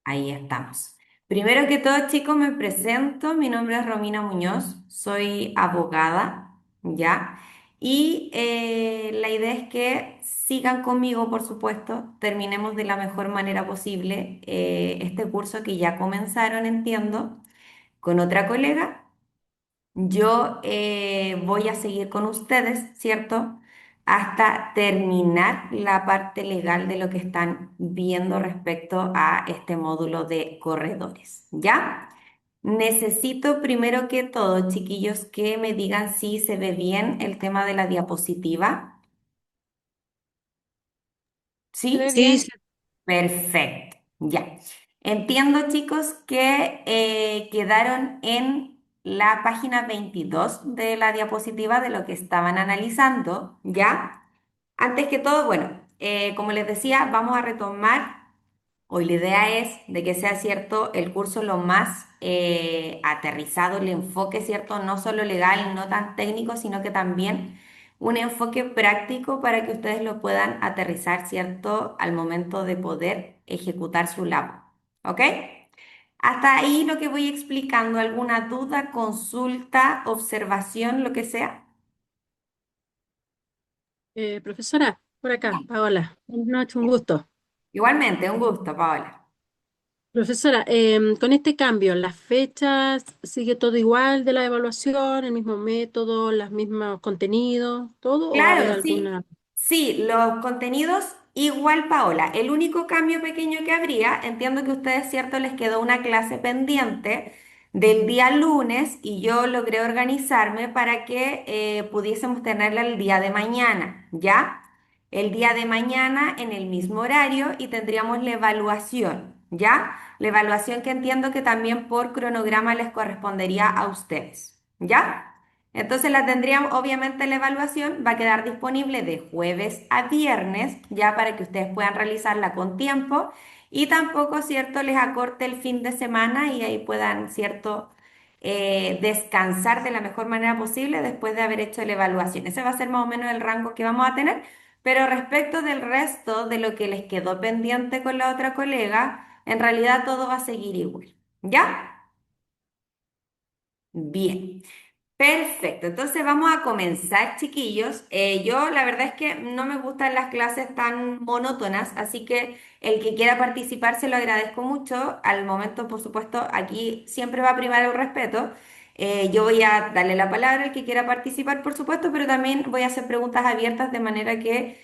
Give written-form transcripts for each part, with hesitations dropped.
Ahí estamos. Primero que todo, chicos, me presento. Mi nombre es Romina Muñoz, soy abogada, ¿ya? Y la idea es que sigan conmigo, por supuesto, terminemos de la mejor manera posible este curso que ya comenzaron, entiendo, con otra colega. Yo voy a seguir con ustedes, ¿cierto? Hasta terminar la parte legal de lo que están viendo respecto a este módulo de corredores, ¿ya? Necesito primero que todo, chiquillos, que me digan si se ve bien el tema de la diapositiva. ¿Se ve ¿Sí? bien? Sí, Sí. Perfecto, ya. Entiendo, chicos, que quedaron en la página 22 de la diapositiva de lo que estaban analizando, ¿ya? Antes que todo, bueno, como les decía, vamos a retomar. Hoy la idea es de que sea cierto el curso lo más aterrizado, el enfoque, ¿cierto? No solo legal, no tan técnico, sino que también un enfoque práctico para que ustedes lo puedan aterrizar, ¿cierto? Al momento de poder ejecutar su labor. ¿Ok? Hasta ahí lo que voy explicando. ¿Alguna duda, consulta, observación, lo que sea? Profesora, por acá, Paola. Buenas noches, un gusto. Igualmente, un gusto, Paola. Profesora, con este cambio, ¿las fechas sigue todo igual de la evaluación, el mismo método, los mismos contenidos, todo o va a haber Claro, alguna? sí. Sí, los contenidos igual, Paola. El único cambio pequeño que habría, entiendo que a ustedes, cierto, les quedó una clase pendiente del día lunes y yo logré organizarme para que pudiésemos tenerla el día de mañana, ¿ya? El día de mañana en el mismo horario y tendríamos la evaluación, ¿ya? La evaluación que entiendo que también por cronograma les correspondería a ustedes, ¿ya? Entonces la tendríamos, obviamente la evaluación va a quedar disponible de jueves a viernes, ya para que ustedes puedan realizarla con tiempo y tampoco, ¿cierto?, les acorte el fin de semana y ahí puedan, ¿cierto?, descansar de la mejor manera posible después de haber hecho la evaluación. Ese va a ser más o menos el rango que vamos a tener, pero respecto del resto de lo que les quedó pendiente con la otra colega, en realidad todo va a seguir igual, ¿ya? Bien. Perfecto, entonces vamos a comenzar, chiquillos. Yo la verdad es que no me gustan las clases tan monótonas, así que el que quiera participar se lo agradezco mucho. Al momento, por supuesto, aquí siempre va a primar el respeto. Yo voy a darle la palabra al que quiera participar, por supuesto, pero también voy a hacer preguntas abiertas de manera que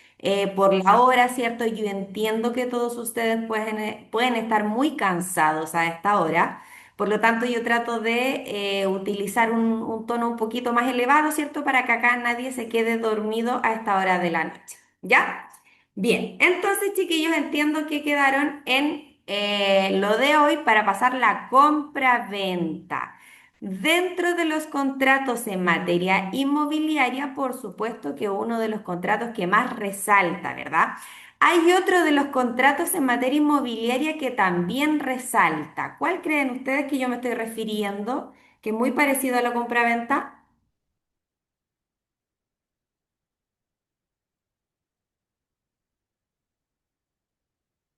por la hora, ¿cierto? Yo entiendo que todos ustedes pueden estar muy cansados a esta hora. Por lo tanto, yo trato de utilizar un tono un poquito más elevado, ¿cierto? Para que acá nadie se quede dormido a esta hora de la noche. ¿Ya? Bien, entonces, chiquillos, entiendo que quedaron en lo de hoy para pasar la compra-venta. Dentro de los contratos en materia inmobiliaria, por supuesto que uno de los contratos que más resalta, ¿verdad? Hay otro de los contratos en materia inmobiliaria que también resalta. ¿Cuál creen ustedes que yo me estoy refiriendo? Que es muy parecido a la compraventa,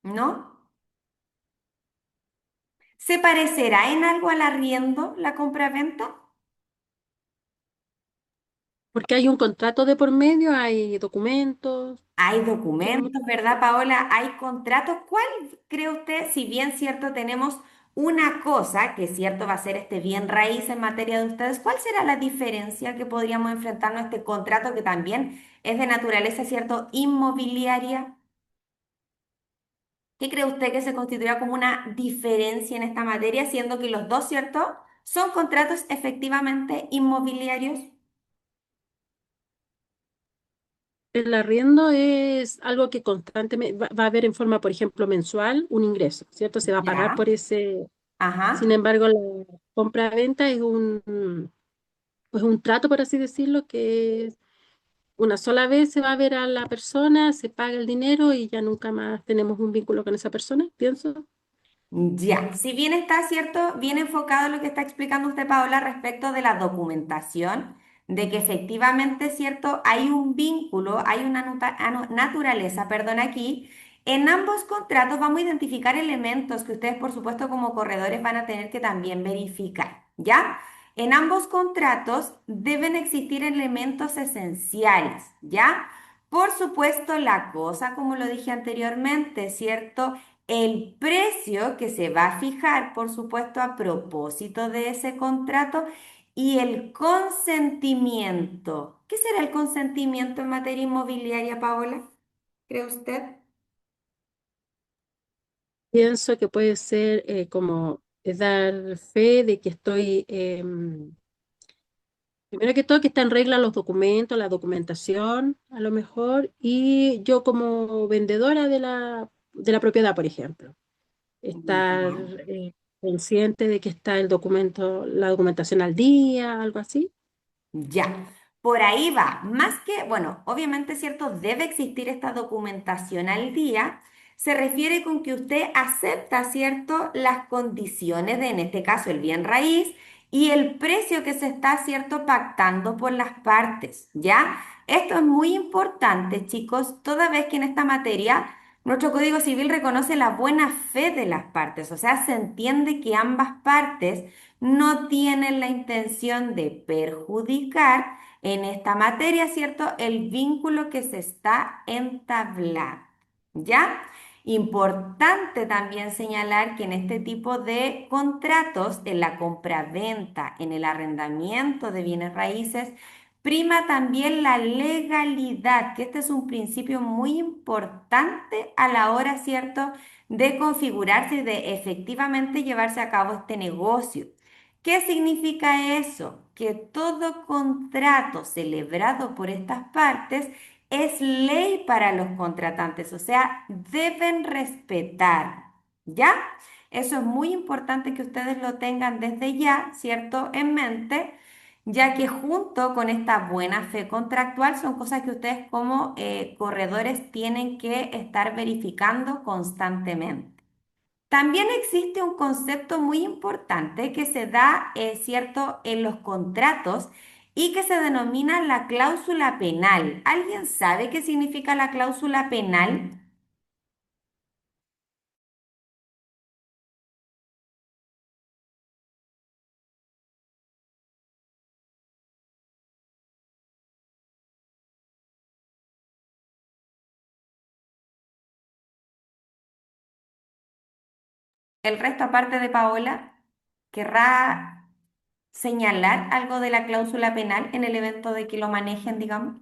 ¿no? ¿Se parecerá en algo al arriendo la compraventa? Porque hay un contrato de por medio, hay documentos. Hay ¿Qué es documentos, ¿verdad, Paola? Hay contratos. ¿Cuál cree usted, si bien cierto tenemos una cosa, que cierto va a ser este bien raíz en materia de ustedes, cuál será la diferencia que podríamos enfrentarnos a este contrato que también es de naturaleza, cierto, inmobiliaria? ¿Qué cree usted que se constituirá como una diferencia en esta materia, siendo que los dos, cierto, son contratos efectivamente inmobiliarios? el arriendo es algo que constantemente va a haber en forma, por ejemplo, mensual, un ingreso, ¿cierto? Se va a pagar Ya. por ese. Sin Ajá. embargo, la compra-venta es pues un trato, por así decirlo, que es una sola vez se va a ver a la persona, se paga el dinero y ya nunca más tenemos un vínculo con esa persona, pienso. Ya, si bien está cierto, bien enfocado lo que está explicando usted, Paola, respecto de la documentación, de que efectivamente, cierto, hay un vínculo, hay una naturaleza, perdón, aquí, En ambos contratos vamos a identificar elementos que ustedes, por supuesto, como corredores van a tener que también verificar, ¿ya? En ambos contratos deben existir elementos esenciales, ¿ya? Por supuesto, la cosa, como lo dije anteriormente, ¿cierto? El precio que se va a fijar, por supuesto, a propósito de ese contrato y el consentimiento. ¿Qué será el consentimiento en materia inmobiliaria, Paola? ¿Cree usted? Pienso que puede ser como dar fe de que estoy, primero que todo, que está en regla los documentos, la documentación, a lo mejor, y yo como vendedora de la propiedad, por ejemplo, estar Ya. consciente de que está el documento, la documentación al día, algo así. Ya, por ahí va. Más que, bueno, obviamente, ¿cierto? Debe existir esta documentación al día. Se refiere con que usted acepta, ¿cierto? Las condiciones de, en este caso, el bien raíz y el precio que se está, ¿cierto? Pactando por las partes, ¿ya? Esto es muy importante, chicos, toda vez que en esta materia nuestro Código Civil reconoce la buena fe de las partes, o sea, se entiende que ambas partes no tienen la intención de perjudicar en esta materia, ¿cierto? El vínculo que se está entablando, ¿ya? Importante también señalar que en este tipo de contratos, en la compraventa, en el arrendamiento de bienes raíces, prima también la legalidad, que este es un principio muy importante a la hora, ¿cierto?, de configurarse y de efectivamente llevarse a cabo este negocio. ¿Qué significa eso? Que todo contrato celebrado por estas partes es ley para los contratantes, o sea, deben respetar, ¿ya? Eso es muy importante que ustedes lo tengan desde ya, ¿cierto? En mente, ya que junto con esta buena fe contractual son cosas que ustedes como corredores tienen que estar verificando constantemente. También existe un concepto muy importante que se da, cierto, en los contratos y que se denomina la cláusula penal. ¿Alguien sabe qué significa la cláusula penal? El resto, aparte de Paola, querrá señalar algo de la cláusula penal en el evento de que lo manejen, digamos.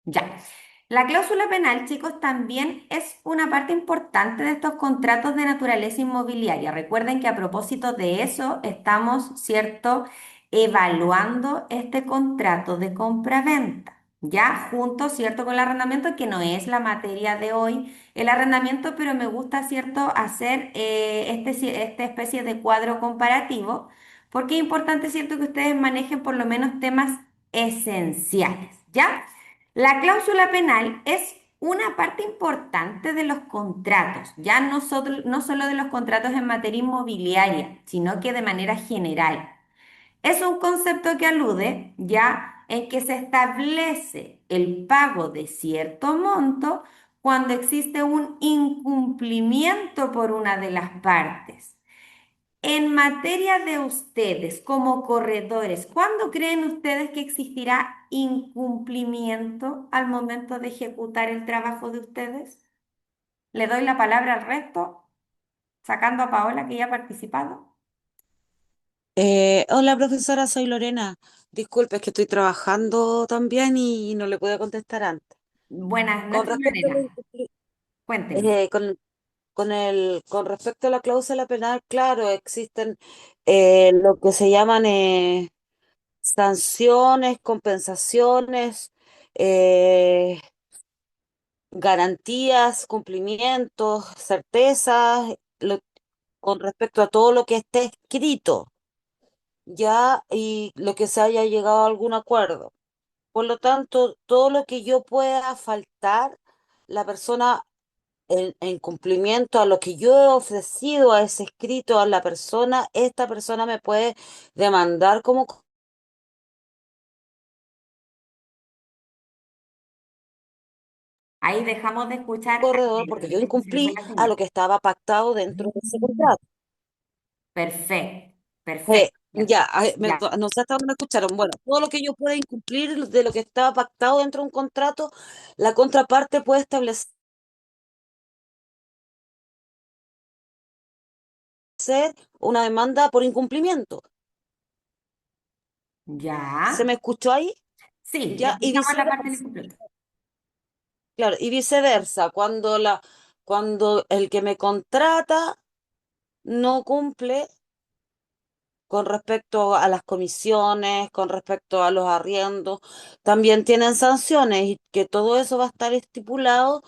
Ya. La cláusula penal, chicos, también es una parte importante de estos contratos de naturaleza inmobiliaria. Recuerden que a propósito de eso estamos, ¿cierto?, evaluando este contrato de compra-venta, ya junto, ¿cierto?, con el arrendamiento, que no es la materia de hoy, el arrendamiento, pero me gusta, ¿cierto?, hacer esta especie de cuadro comparativo, porque es importante, ¿cierto?, que ustedes manejen por lo menos temas esenciales, ¿ya? La cláusula penal es una parte importante de los contratos, ya no, no solo de los contratos en materia inmobiliaria, sino que de manera general. Es un concepto que alude ya en que se establece el pago de cierto monto cuando existe un incumplimiento por una de las partes. En materia de ustedes como corredores, ¿cuándo creen ustedes que existirá incumplimiento al momento de ejecutar el trabajo de ustedes? Le doy la palabra al resto, sacando a Paola que ya ha participado. Hola profesora, soy Lorena. Disculpe, es que estoy trabajando también y no le puedo contestar antes. Buenas Con noches, respecto a Lorena. Cuénteme. eh, con, con respecto a la cláusula penal, claro, existen lo que se llaman sanciones, compensaciones, eh, garantías, cumplimientos, certezas, con respecto a todo lo que esté escrito, ya, y lo que se haya llegado a algún acuerdo. Por lo tanto, todo lo que yo pueda faltar, la persona en cumplimiento a lo que yo he ofrecido a ese escrito a la persona, esta persona me puede demandar como Ahí dejamos de escuchar a corredor porque yo Taylor, se le fue incumplí la a señal. lo que estaba pactado dentro de ese contrato. Perfecto, perfecto. Ya, Ya, ya, no sé hasta dónde me escucharon. Bueno, todo lo que yo pueda incumplir de lo que estaba pactado dentro de un contrato, la contraparte puede establecer una demanda por incumplimiento. ¿Se ya. me escuchó ahí? Sí, Ya, y escuchamos la parte del viceversa. incompleto. Claro, y viceversa, cuando el que me contrata no cumple con respecto a las comisiones, con respecto a los arriendos, también tienen sanciones y que todo eso va a estar estipulado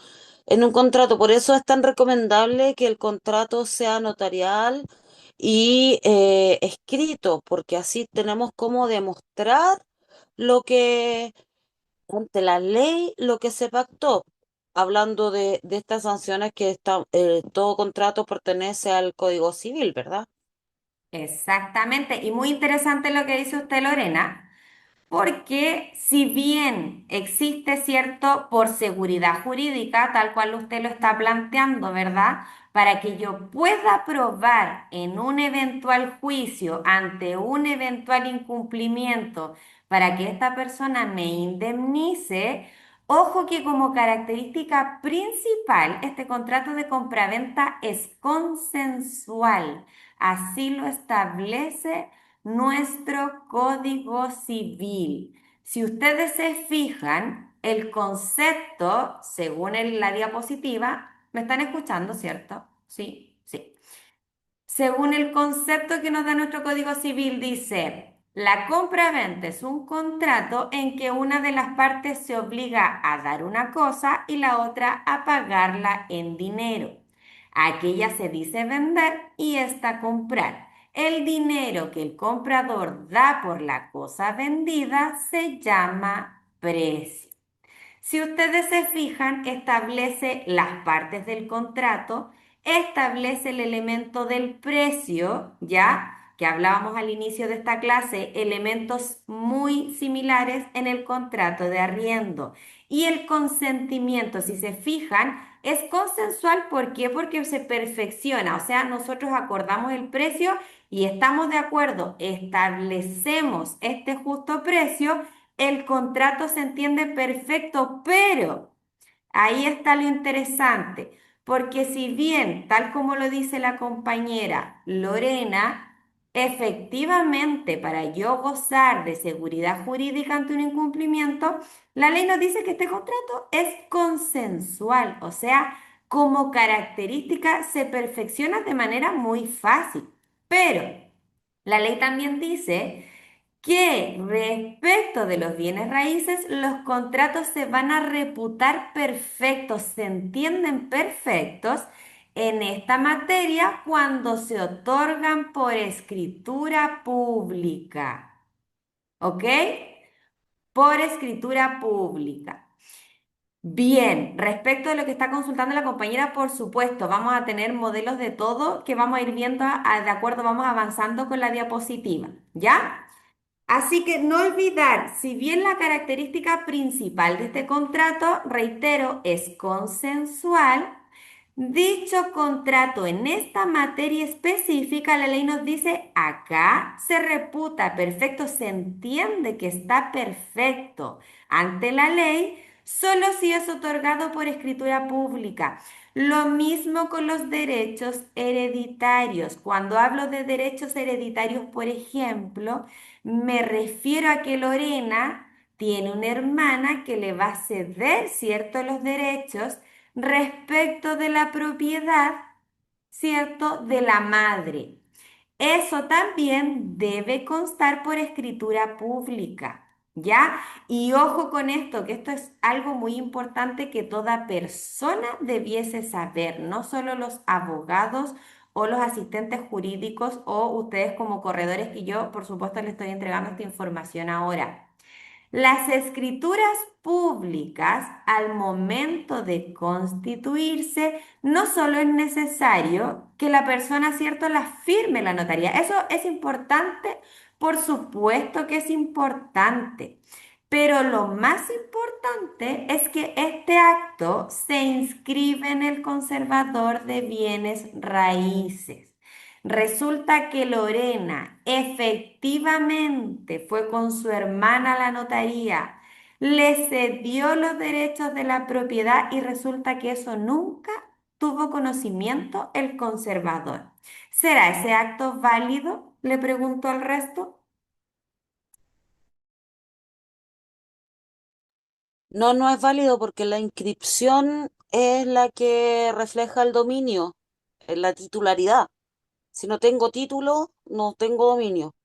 en un contrato. Por eso es tan recomendable que el contrato sea notarial y escrito, porque así tenemos cómo demostrar lo que, ante la ley, lo que se pactó. Hablando de estas sanciones que todo contrato pertenece al Código Civil, ¿verdad? Exactamente. Y muy interesante lo que dice usted, Lorena. Porque si bien existe cierto por seguridad jurídica, tal cual usted lo está planteando, ¿verdad? Para que yo pueda probar en un eventual juicio ante un eventual incumplimiento para que esta persona me indemnice, ojo que como característica principal, este contrato de compraventa es consensual. Así lo establece nuestro Código Civil. Si ustedes se fijan, el concepto, según la diapositiva, ¿me están escuchando, cierto? Sí, sí. Según el concepto que nos da nuestro Código Civil, dice, la compra-venta es un contrato en que una de las partes se obliga a dar una cosa y la otra a pagarla en dinero. Aquella se dice vender y esta comprar. El dinero que el comprador da por la cosa vendida se llama precio. Si ustedes se fijan, establece las partes del contrato, establece el elemento del precio, ya que hablábamos al inicio de esta clase, elementos muy similares en el contrato de arriendo. Y el consentimiento, si se fijan, es consensual. ¿Por qué? Porque se perfecciona, o sea, nosotros acordamos el precio y estamos de acuerdo, establecemos este justo precio, el contrato se entiende perfecto, pero ahí está lo interesante, porque si bien, tal como lo dice la compañera Lorena, efectivamente para yo gozar de seguridad jurídica ante un incumplimiento, la ley nos dice que este contrato es consensual, o sea, como característica se perfecciona de manera muy fácil, pero la ley también dice que respecto de los bienes raíces, los contratos se van a reputar perfectos, se entienden perfectos en esta materia cuando se otorgan por escritura pública. ¿Ok? Por escritura pública. Bien, respecto de lo que está consultando la compañera, por supuesto, vamos a tener modelos de todo que vamos a ir viendo de acuerdo, vamos avanzando con la diapositiva. ¿Ya? Así que no olvidar, si bien la característica principal de este contrato, reitero, es consensual, dicho contrato en esta materia específica, la ley nos dice, acá se reputa perfecto, se entiende que está perfecto ante la ley, solo si es otorgado por escritura pública. Lo mismo con los derechos hereditarios. Cuando hablo de derechos hereditarios, por ejemplo, me refiero a que Lorena tiene una hermana que le va a ceder, ¿cierto?, los derechos respecto de la propiedad, ¿cierto?, de la madre. Eso también debe constar por escritura pública, ¿ya? Y ojo con esto, que esto es algo muy importante que toda persona debiese saber, no solo los abogados o los asistentes jurídicos o ustedes como corredores que yo, por supuesto, les estoy entregando esta información ahora. Las escrituras públicas, al momento de constituirse, no solo es necesario que la persona, ¿cierto?, las firme en la notaría. Eso es importante, por supuesto que es importante. Pero lo más importante es que este acto se inscribe en el conservador de bienes raíces. Resulta que Lorena efectivamente fue con su hermana a la notaría, le cedió los derechos de la propiedad y resulta que eso nunca tuvo conocimiento el conservador. ¿Será ese acto válido? Le preguntó al resto. No, no es válido porque la inscripción es la que refleja el dominio, la titularidad. Si no tengo título, no tengo dominio.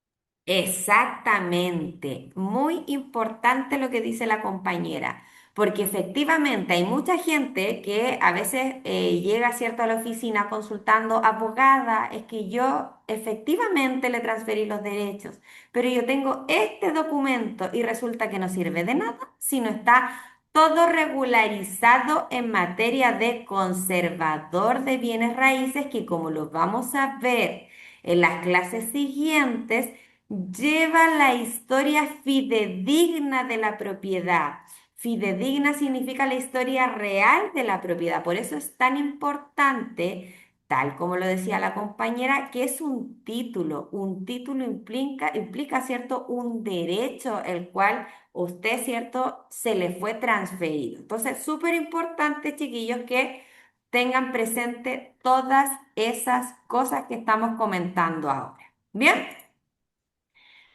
Exactamente, muy importante lo que dice la compañera, porque efectivamente hay mucha gente que a veces llega cierto a la oficina consultando, abogada, es que yo efectivamente le transferí los derechos, pero yo tengo este documento y resulta que no sirve de nada si no está todo regularizado en materia de conservador de bienes raíces, que como lo vamos a ver en las clases siguientes, lleva la historia fidedigna de la propiedad. Fidedigna significa la historia real de la propiedad. Por eso es tan importante, tal como lo decía la compañera, que es un título. Un título implica, ¿cierto?, un derecho el cual usted, ¿cierto?, se le fue transferido. Entonces, súper importante, chiquillos, que tengan presente todas esas cosas que estamos comentando ahora. ¿Bien?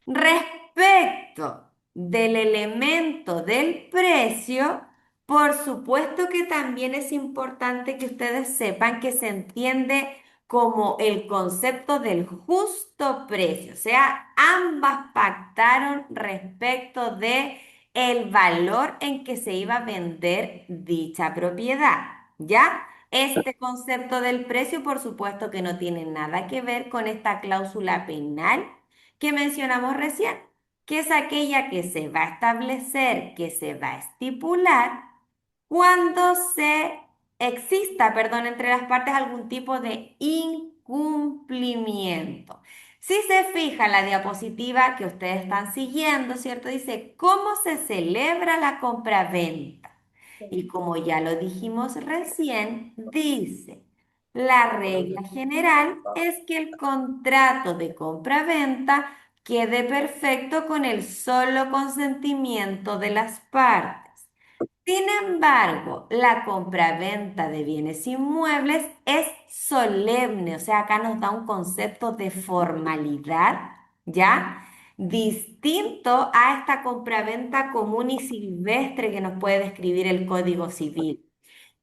Respecto del elemento del precio, por supuesto que también es importante que ustedes sepan que se entiende como el concepto del justo precio, o sea, ambas pactaron respecto de el valor en que se iba a vender dicha propiedad, ¿ya? Este concepto del precio, por supuesto que no tiene nada que ver con esta cláusula penal que mencionamos recién, que es aquella que se va a establecer, que se va a estipular cuando se exista, perdón, entre las partes algún tipo de incumplimiento. Si se fija en la diapositiva que ustedes están siguiendo, ¿cierto? Dice, ¿cómo se celebra la compraventa? Y como ya lo dijimos recién, dice, la regla general es que el contrato de compra-venta quede perfecto con el solo consentimiento de las partes. Sin embargo, la compraventa de bienes inmuebles es solemne, o sea, acá nos da un concepto de formalidad, ¿ya? Distinto a esta compraventa común y silvestre que nos puede describir el Código Civil,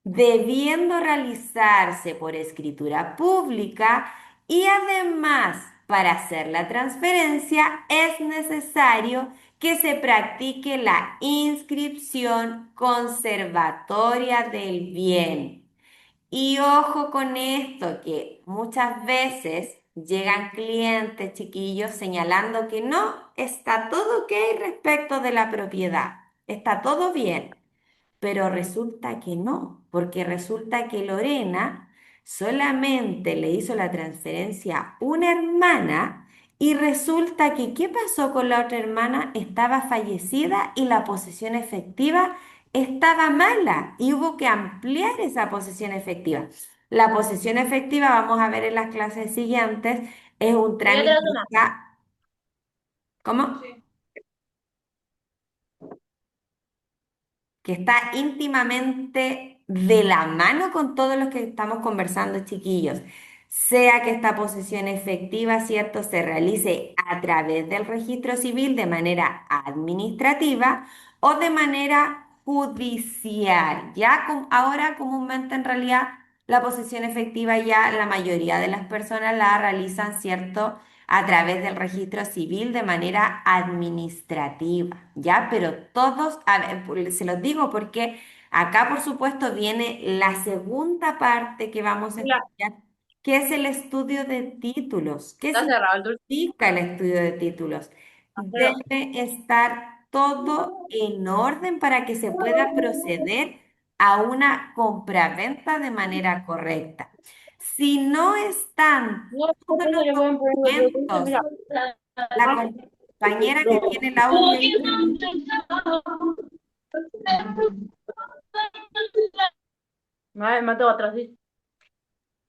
debiendo realizarse por escritura pública y además para hacer la transferencia es necesario que se practique la inscripción conservatoria del bien. Y ojo con esto, que muchas veces llegan clientes chiquillos señalando que no, está todo ok respecto de la propiedad, está todo bien. Pero resulta que no, porque resulta que Lorena solamente le hizo la transferencia a una hermana y resulta que ¿qué pasó con la otra hermana? Estaba fallecida y la posesión efectiva estaba mala y hubo que ampliar esa posesión efectiva. La posesión efectiva, vamos a ver en las clases siguientes, es un trámite que está... ¿Cómo? Que está íntimamente de la mano con todos los que estamos conversando, chiquillos. Sea que esta posesión efectiva, ¿cierto?, se realice a través del registro civil de manera administrativa o de manera judicial. Ya ahora comúnmente en realidad la posesión efectiva ya la mayoría de las personas la realizan, ¿cierto?, a través del registro civil de manera administrativa, ¿ya? Pero todos, a ver, se los digo porque acá, por supuesto, viene la segunda parte que vamos a estudiar, que es el estudio de títulos. ¿Qué significa el estudio de títulos? Debe estar todo en orden para que se pueda proceder a una compraventa de manera correcta. Si no están todos los documentos, la compañera que tiene el audio ahí,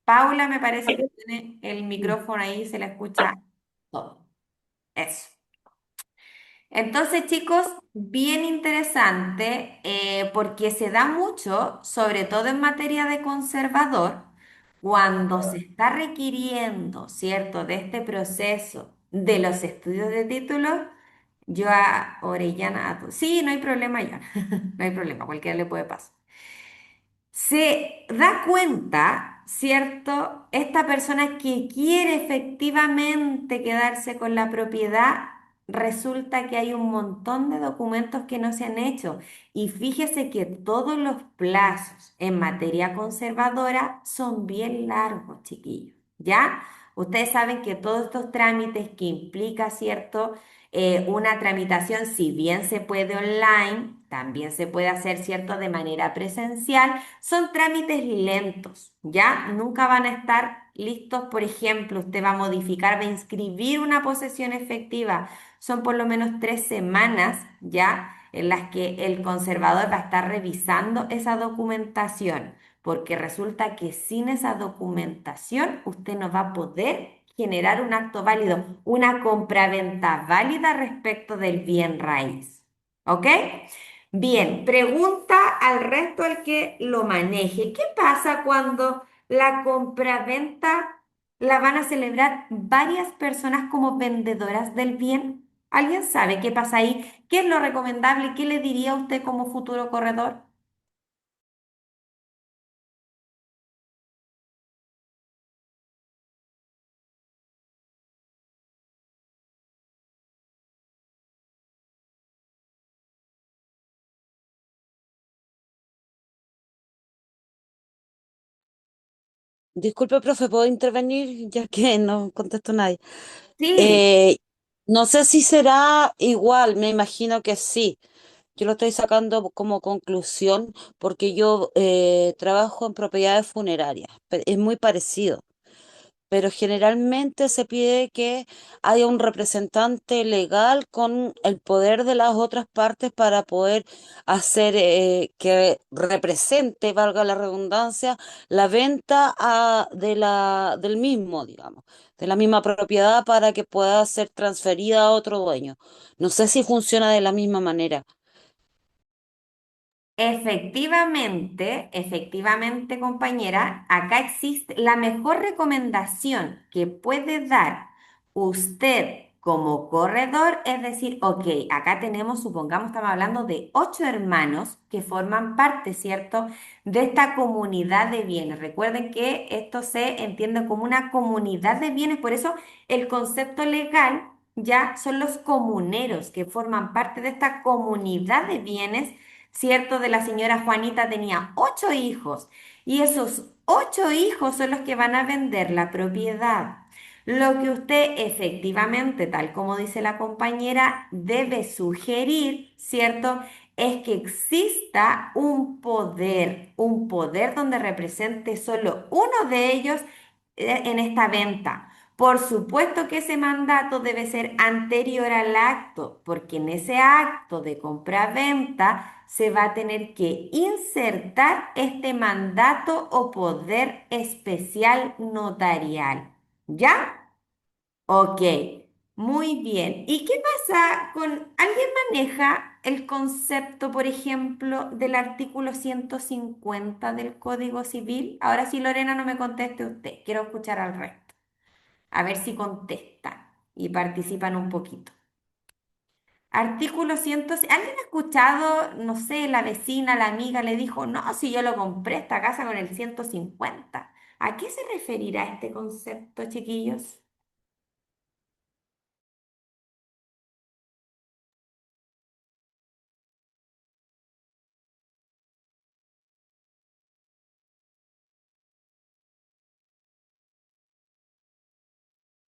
Paula me parece que tiene el micrófono ahí, se la escucha todo. Eso. Entonces, chicos, bien interesante porque se da mucho, sobre todo en materia de conservador, cuando se está requiriendo, ¿cierto?, de este proceso de los estudios de títulos, yo a Orellana, sí, no hay problema ya, no hay problema, cualquiera le puede pasar. Se da cuenta, ¿cierto? Esta persona que quiere efectivamente quedarse con la propiedad, resulta que hay un montón de documentos que no se han hecho. Y fíjese que todos los plazos en materia conservadora son bien largos, chiquillos. ¿Ya? Ustedes saben que todos estos trámites que implica, ¿cierto? Una tramitación, si bien se puede online, también se puede hacer, ¿cierto?, de manera presencial. Son trámites lentos, ¿ya? Nunca van a estar listos. Por ejemplo, usted va a modificar, va a inscribir una posesión efectiva. Son por lo menos 3 semanas, ¿ya? En las que el conservador va a estar revisando esa documentación, porque resulta que sin esa documentación usted no va a poder generar un acto válido, una compraventa válida respecto del bien raíz. ¿Ok? Bien, pregunta al resto al que lo maneje. ¿Qué pasa cuando la compraventa la van a celebrar varias personas como vendedoras del bien? ¿Alguien sabe qué pasa ahí? ¿Qué es lo recomendable? ¿Qué le diría a usted como futuro corredor? Disculpe, profe, ¿puedo intervenir ya que no contestó nadie? Sí. Eh, no sé si será igual, me imagino que sí. Yo lo estoy sacando como conclusión porque yo trabajo en propiedades funerarias. Es muy parecido, pero generalmente se pide que haya un representante legal con el poder de las otras partes para poder hacer que represente, valga la redundancia, la venta del mismo, digamos, de la misma propiedad para que pueda ser transferida a otro dueño. No sé si funciona de la misma manera. Efectivamente, compañera, acá existe la mejor recomendación que puede dar usted como corredor, es decir, ok, acá tenemos, supongamos, estamos hablando de 8 hermanos que forman parte, ¿cierto?, de esta comunidad de bienes. Recuerden que esto se entiende como una comunidad de bienes, por eso el concepto legal ya son los comuneros que forman parte de esta comunidad de bienes, ¿cierto? De la señora Juanita tenía 8 hijos y esos 8 hijos son los que van a vender la propiedad. Lo que usted efectivamente, tal como dice la compañera, debe sugerir, ¿cierto? Es que exista un poder donde represente solo uno de ellos en esta venta. Por supuesto que ese mandato debe ser anterior al acto, porque en ese acto de compra-venta se va a tener que insertar este mandato o poder especial notarial. ¿Ya? Ok, muy bien. ¿Y qué pasa con, alguien maneja el concepto, por ejemplo, del artículo 150 del Código Civil? Ahora sí, Lorena, no me conteste usted, quiero escuchar al resto. A ver si contestan y participan un poquito. Artículo 100. ¿Alguien ha escuchado, no sé, la vecina, la amiga le dijo, no, si yo lo compré esta casa con el 150? ¿A qué se referirá este concepto, chiquillos?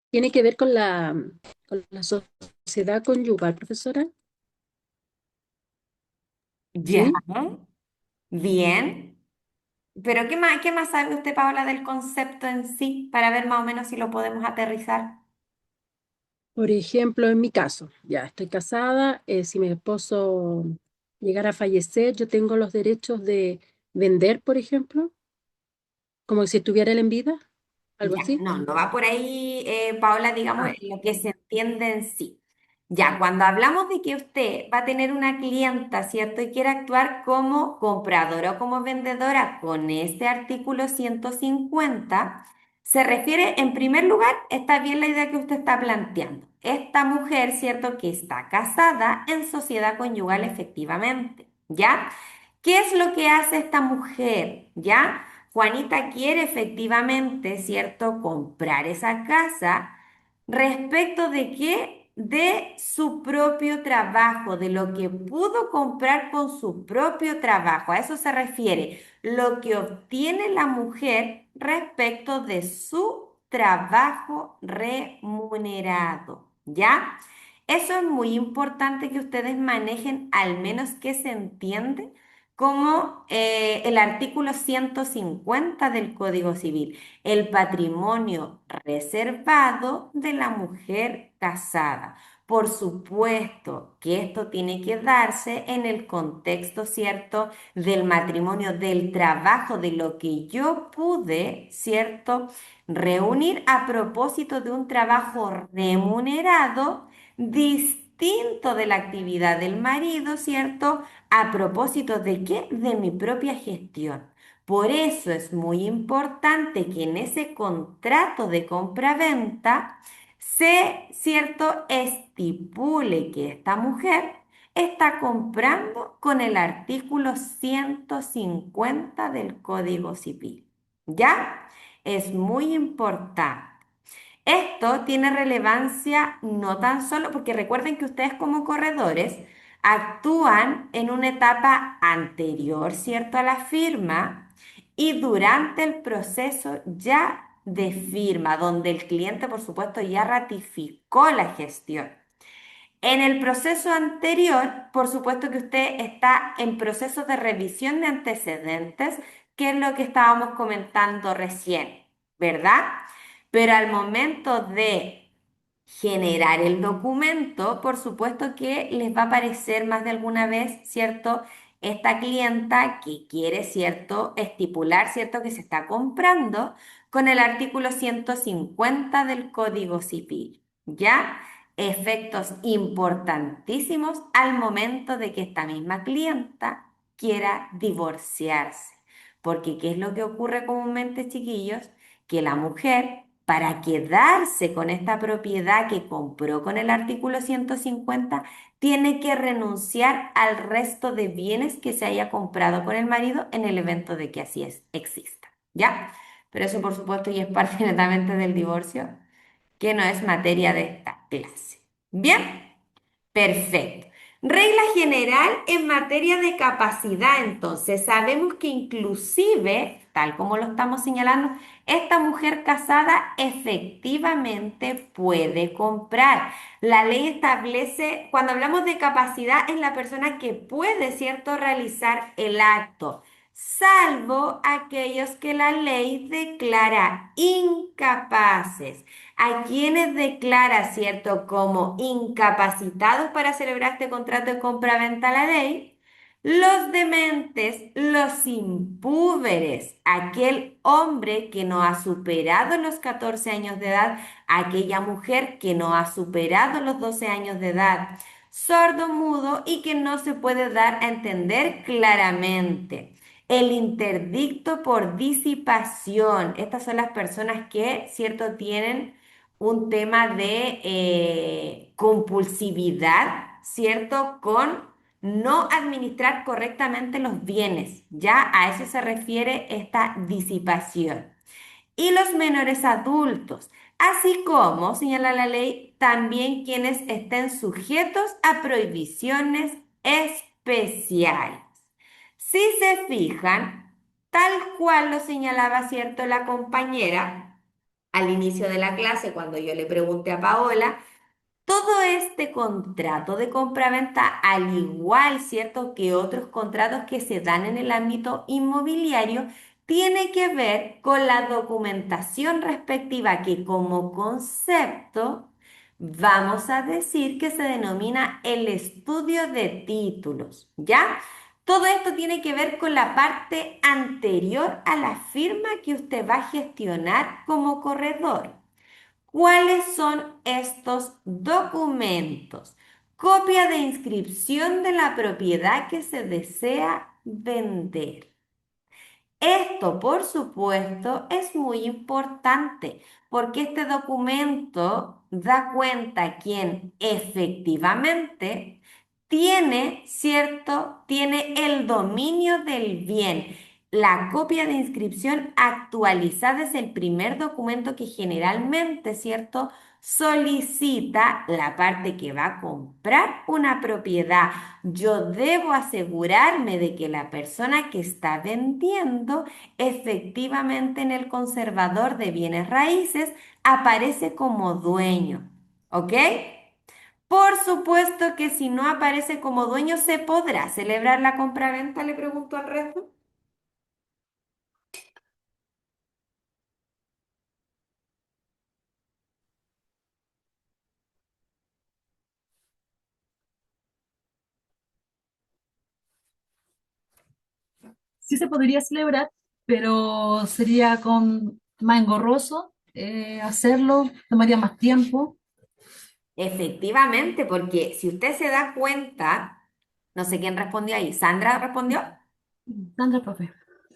¿Tiene que ver con la sociedad conyugal, profesora? Ya, ¿sí? bien. Pero qué más sabe usted, Paola, del concepto en sí? Para ver más o menos si lo podemos aterrizar. Por ejemplo, en mi caso, ya estoy casada, si mi esposo llegara a fallecer, yo tengo los derechos de vender, por ejemplo, como si estuviera él en vida, algo Ya, así. no va por ahí, Paola, digamos, Ah, en lo que se entiende en sí. Ya, cuando hablamos de que usted va a tener una clienta, ¿cierto? Y quiere actuar como compradora o como vendedora con este artículo 150, se refiere, en primer lugar, está bien la idea que usted está planteando. Esta mujer, ¿cierto? Que está casada en sociedad conyugal efectivamente, ¿ya? ¿Qué es lo que hace esta mujer? ¿Ya? Juanita quiere efectivamente, ¿cierto?, comprar esa casa respecto de qué, de su propio trabajo, de lo que pudo comprar con su propio trabajo. A eso se refiere lo que obtiene la mujer respecto de su trabajo remunerado. ¿Ya? Eso es muy importante que ustedes manejen, al menos que se entiende como el artículo 150 del Código Civil, el patrimonio reservado de la mujer casada. Por supuesto que esto tiene que darse en el contexto, ¿cierto?, del matrimonio, del trabajo, de lo que yo pude, ¿cierto?, reunir a propósito de un trabajo remunerado distinto de la actividad del marido, ¿cierto? ¿A propósito de qué? De mi propia gestión. Por eso es muy importante que en ese contrato de compra-venta se, ¿cierto?, estipule que esta mujer está comprando con el artículo 150 del Código Civil. ¿Ya? Es muy importante. Esto tiene relevancia no tan solo porque recuerden que ustedes como corredores actúan en una etapa anterior, ¿cierto?, a la firma y durante el proceso ya de firma, donde el cliente, por supuesto, ya ratificó la gestión. En el proceso anterior, por supuesto que usted está en proceso de revisión de antecedentes, que es lo que estábamos comentando recién, ¿verdad? Pero al momento de generar el documento, por supuesto que les va a aparecer más de alguna vez, ¿cierto? Esta clienta que quiere, ¿cierto?, estipular, ¿cierto?, que se está comprando con el artículo 150 del Código Civil, ¿ya? Efectos importantísimos al momento de que esta misma clienta quiera divorciarse. Porque ¿qué es lo que ocurre comúnmente, chiquillos? Que la mujer, para quedarse con esta propiedad que compró con el artículo 150, tiene que renunciar al resto de bienes que se haya comprado con el marido en el evento de que así exista. ¿Ya? Pero eso, por supuesto, ya es parte netamente del divorcio, que no es materia de esta clase. Bien. Perfecto. Regla general en materia de capacidad, entonces, sabemos que inclusive, tal como lo estamos señalando, esta mujer casada efectivamente puede comprar. La ley establece, cuando hablamos de capacidad, es la persona que puede, ¿cierto?, realizar el acto, salvo aquellos que la ley declara incapaces. A quienes declara, ¿cierto?, como incapacitados para celebrar este contrato de compra-venta la ley, los dementes, los impúberes, aquel hombre que no ha superado los 14 años de edad, aquella mujer que no ha superado los 12 años de edad, sordo, mudo y que no se puede dar a entender claramente. El interdicto por disipación. Estas son las personas que, cierto, tienen un tema de compulsividad, ¿cierto? Con no administrar correctamente los bienes. Ya a eso se refiere esta disipación. Y los menores adultos, así como, señala la ley, también quienes estén sujetos a prohibiciones especiales. Si se fijan, tal cual lo señalaba, ¿cierto?, la compañera al inicio de la clase, cuando yo le pregunté a Paola, Todo este contrato de compraventa, al igual, ¿cierto?, que otros contratos que se dan en el ámbito inmobiliario, tiene que ver con la documentación respectiva que como concepto vamos a decir que se denomina el estudio de títulos, ¿ya? Todo esto tiene que ver con la parte anterior a la firma que usted va a gestionar como corredor. ¿Cuáles son estos documentos? Copia de inscripción de la propiedad que se desea vender. Esto, por supuesto, es muy importante porque este documento da cuenta quién efectivamente tiene, ¿cierto? Tiene el dominio del bien. La copia de inscripción actualizada es el primer documento que generalmente, ¿cierto?, solicita la parte que va a comprar una propiedad. Yo debo asegurarme de que la persona que está vendiendo efectivamente en el conservador de bienes raíces aparece como dueño. ¿Ok? Por supuesto que si no aparece como dueño, ¿se podrá celebrar la compraventa? Le pregunto al resto. Sí se podría celebrar, pero sería más engorroso hacerlo, tomaría más tiempo. Efectivamente, porque si usted se da cuenta, no sé quién respondió ahí, ¿Sandra respondió? Sandra, profe.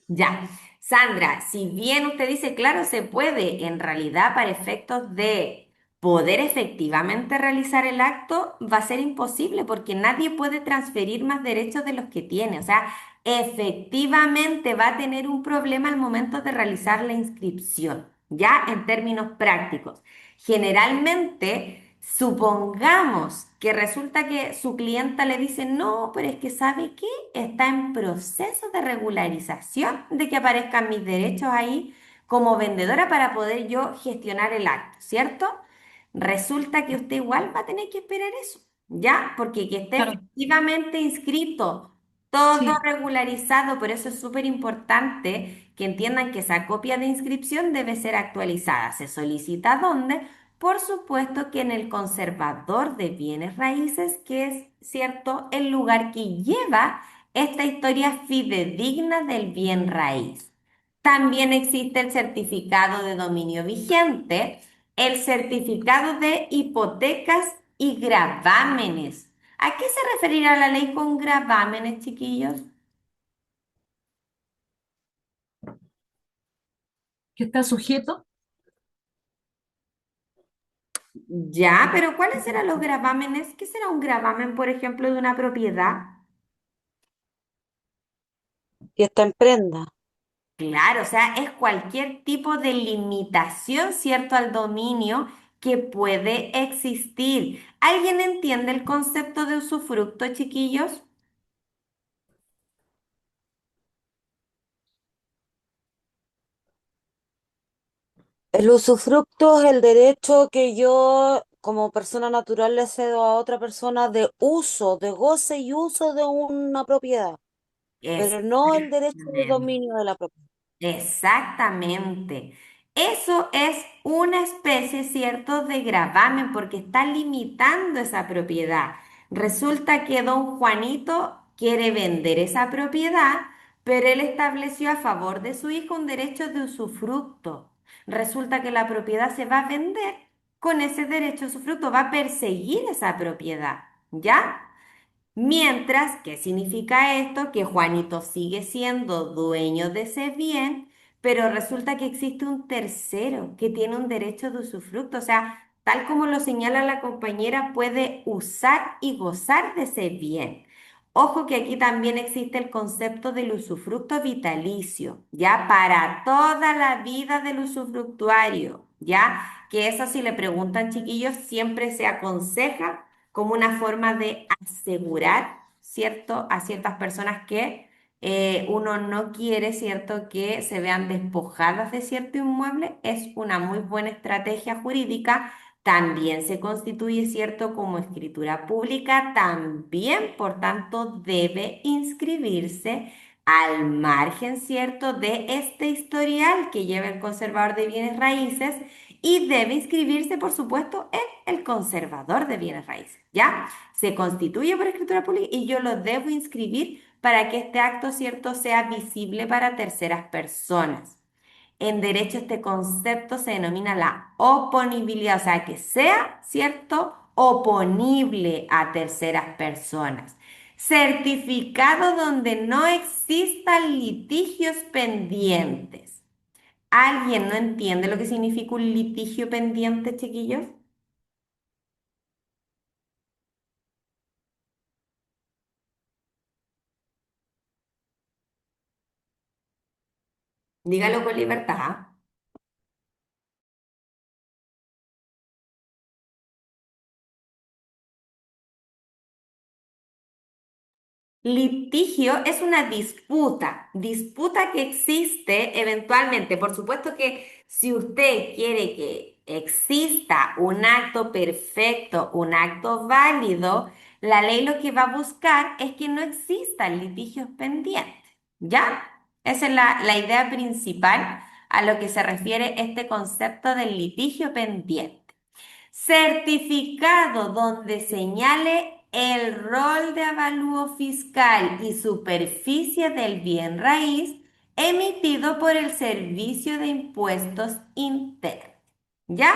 Ya, Sandra, si bien usted dice, claro, se puede, en realidad para efectos de poder efectivamente realizar el acto, va a ser imposible porque nadie puede transferir más derechos de los que tiene. O sea, efectivamente va a tener un problema al momento de realizar la inscripción, ya en términos prácticos. Generalmente, supongamos que resulta que su clienta le dice, no, pero es que ¿sabe qué? Está en proceso de regularización de que aparezcan mis derechos ahí como vendedora para poder yo gestionar el acto, ¿cierto? Resulta que usted igual va a tener que esperar eso, ¿ya? Porque que esté Claro, efectivamente inscrito, todo sí, regularizado, por eso es súper importante que entiendan que esa copia de inscripción debe ser actualizada. ¿Se solicita dónde? Por supuesto que en el conservador de bienes raíces, que es, cierto, el lugar que lleva esta historia fidedigna del bien raíz. También existe el certificado de dominio vigente, el certificado de hipotecas y gravámenes. ¿A qué se referirá la ley con gravámenes, chiquillos? que está sujeto, Ya, pero ¿cuáles serán los gravámenes? ¿Qué será un gravamen, por ejemplo, de una propiedad? que está en prenda. Claro, o sea, es cualquier tipo de limitación, ¿cierto?, al dominio que puede existir. ¿Alguien entiende el concepto de usufructo, chiquillos? El usufructo es el derecho que yo como persona natural le cedo a otra persona de uso, de goce y uso de una propiedad, pero no el derecho de Exactamente. dominio de la propiedad. Exactamente. Eso es una especie, ¿cierto?, de gravamen porque está limitando esa propiedad. Resulta que don Juanito quiere vender esa propiedad, pero él estableció a favor de su hijo un derecho de usufructo. Resulta que la propiedad se va a vender con ese derecho de usufructo, va a perseguir esa propiedad, ¿ya? Mientras, ¿qué significa esto? Que Juanito sigue siendo dueño de ese bien, pero resulta que existe un tercero que tiene un derecho de usufructo. O sea, tal como lo señala la compañera, puede usar y gozar de ese bien. Ojo que aquí también existe el concepto del usufructo vitalicio, ya para toda la vida del usufructuario, ya que eso si le preguntan chiquillos siempre se aconseja como una forma de asegurar, ¿cierto?, a ciertas personas que uno no quiere, ¿cierto?, que se vean despojadas de cierto inmueble. Es una muy buena estrategia jurídica también se constituye, ¿cierto?, como escritura pública, también, por tanto, debe inscribirse al margen, ¿cierto?, de este historial que lleva el conservador de bienes raíces y debe inscribirse, por supuesto, en el conservador de bienes raíces, ¿ya? Se constituye por escritura pública y yo lo debo inscribir para que este acto, ¿cierto?, sea visible para terceras personas. En derecho este concepto se denomina la oponibilidad, o sea, que sea, ¿cierto?, oponible a terceras personas. Certificado donde no existan litigios pendientes. ¿Alguien no entiende lo que significa un litigio pendiente, chiquillos? Dígalo con libertad. Litigio es una disputa que existe eventualmente. Por supuesto que si usted quiere que exista un acto perfecto, un acto válido, la ley lo que va a buscar es que no existan litigios pendientes. ¿Ya? Esa es la idea principal a lo que se refiere este concepto del litigio pendiente. Certificado donde señale el rol de avalúo fiscal y superficie del bien raíz emitido por el Servicio de Impuestos Internos. ¿Ya?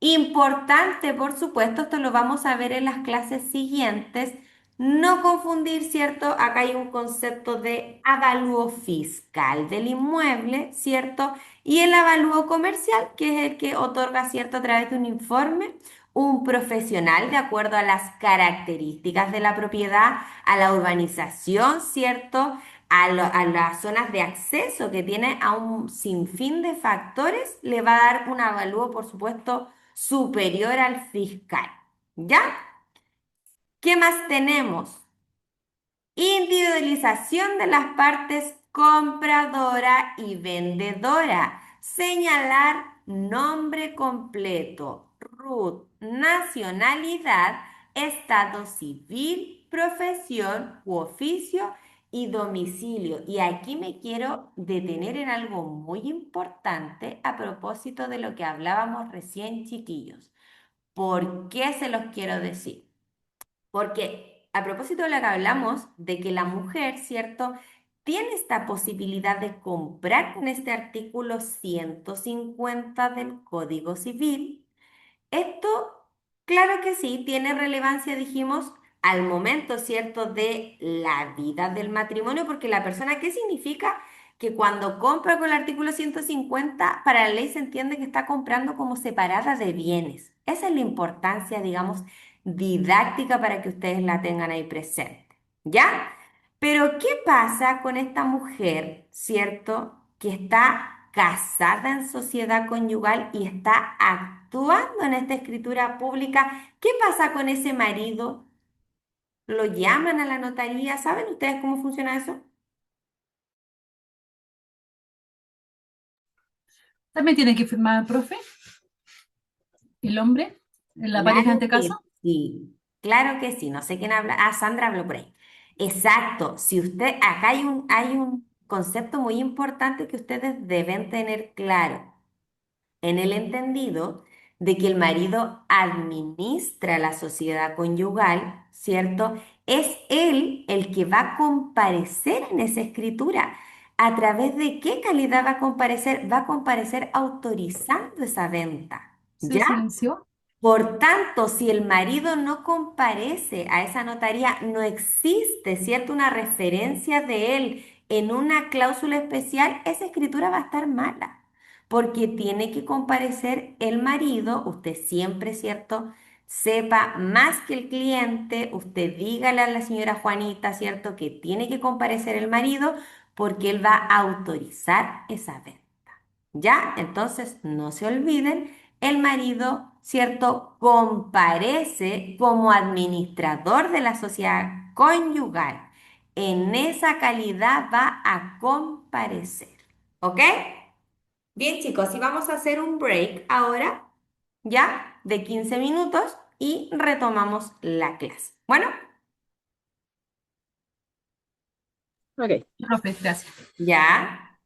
Importante, por supuesto, esto lo vamos a ver en las clases siguientes. No confundir, ¿cierto? Acá hay un concepto de avalúo fiscal del inmueble, ¿cierto? Y el avalúo comercial, que es el que otorga, ¿cierto?, a través de un informe, un profesional de acuerdo a las características de la propiedad, a la urbanización, ¿cierto?, a las zonas de acceso que tiene a un sinfín de factores, le va a dar un avalúo, por supuesto, superior al fiscal. ¿Ya? ¿Qué más tenemos? Individualización de las partes compradora y vendedora. Señalar nombre completo, RUT, nacionalidad, estado civil, profesión u oficio y domicilio. Y aquí me quiero detener en algo muy importante a propósito de lo que hablábamos recién, chiquillos. ¿Por qué se los quiero decir? Porque a propósito de lo que hablamos, de que la mujer, ¿cierto?, tiene esta posibilidad de comprar con este artículo 150 del Código Civil. Esto, claro que sí, tiene relevancia, dijimos, al momento, ¿cierto?, de la vida del matrimonio, porque la persona, ¿qué significa? Que cuando compra con el artículo 150 para la ley se entiende que está comprando como separada de bienes. Esa es la importancia, digamos, didáctica para que ustedes la tengan ahí presente. ¿Ya? Pero, ¿qué pasa con esta mujer, ¿cierto?, que está casada en sociedad conyugal y está actuando en esta escritura pública? ¿Qué pasa con ese marido? ¿Lo llaman a la notaría? ¿Saben ustedes cómo funciona eso? También tiene que firmar el profe, el hombre, en la pareja en Claro este que caso. sí, claro que sí. No sé quién habla. Ah, Sandra habló por ahí. Exacto. Si usted, acá hay un concepto muy importante que ustedes deben tener claro, en el entendido de que el marido administra la sociedad conyugal, ¿cierto? Es él el que va a comparecer en esa escritura. ¿A través de qué calidad va a comparecer? Va a comparecer autorizando esa venta. Se ¿Ya? silenció. Por tanto, si el marido no comparece a esa notaría, no existe, ¿cierto?, una referencia de él en una cláusula especial, esa escritura va a estar mala, porque tiene que comparecer el marido, usted siempre, ¿cierto?, sepa más que el cliente, usted dígale a la señora Juanita, ¿cierto?, que tiene que comparecer el marido porque él va a autorizar esa venta. ¿Ya? Entonces, no se olviden, el marido, ¿cierto?, comparece como administrador de la sociedad conyugal. En esa calidad va a comparecer. ¿Ok? Bien, chicos, y vamos a hacer un break ahora. ¿ya? De 15 minutos y retomamos la clase. Bueno, Ok. Profe, gracias. ya.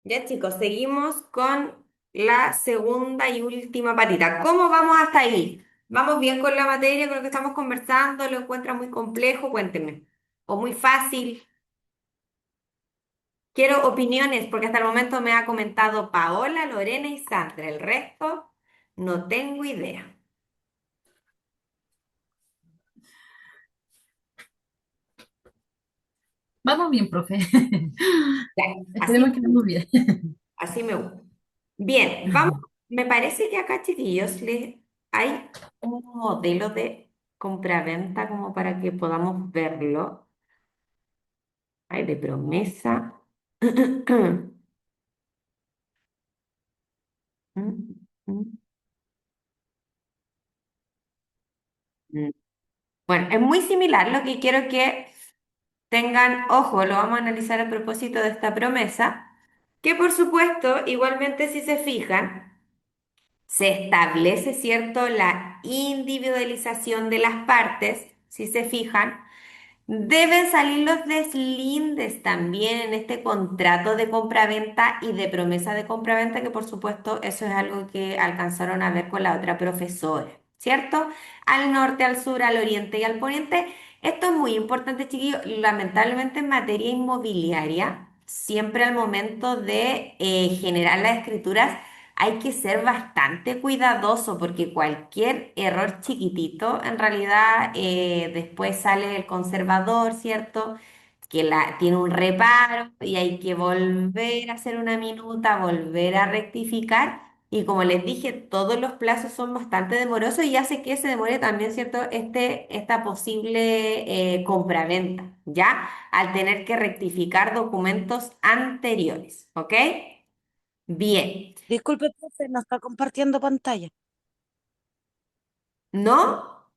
Ya chicos, seguimos con la segunda y última patita. ¿Cómo vamos hasta ahí? ¿Vamos bien con la materia, con lo que estamos conversando? ¿Lo encuentran muy complejo? Cuéntenme. ¿O muy fácil? Quiero opiniones porque hasta el momento me ha comentado Paola, Lorena y Sandra. El resto no tengo idea. Vamos bien, profe. Ya, Esperemos que vamos bien. así me gusta. Bien, vamos. Me parece que acá, chiquillos, hay un modelo de compraventa como para que podamos verlo. Hay de promesa. Bueno, es muy similar. Lo que quiero que tengan ojo, lo vamos a analizar a propósito de esta promesa, que por supuesto, igualmente si se fijan, se establece, ¿cierto?, la individualización de las partes, si se fijan. Deben salir los deslindes también en este contrato de compraventa y de promesa de compraventa, que por supuesto eso es algo que alcanzaron a ver con la otra profesora, ¿cierto? Al norte, al sur, al oriente y al poniente. Esto es muy importante, chiquillos. Lamentablemente en materia inmobiliaria, siempre al momento de generar las escrituras, hay que ser bastante cuidadoso porque cualquier error chiquitito, en realidad después sale el conservador, ¿cierto? Que tiene un reparo y hay que volver a hacer una minuta, volver a rectificar. Y como les dije, todos los plazos son bastante demorosos y hace que se demore también, ¿cierto? Esta posible compraventa, ¿ya? Al tener que rectificar documentos anteriores, ¿ok? Bien. Disculpe, profe, no está compartiendo pantalla. ¿No?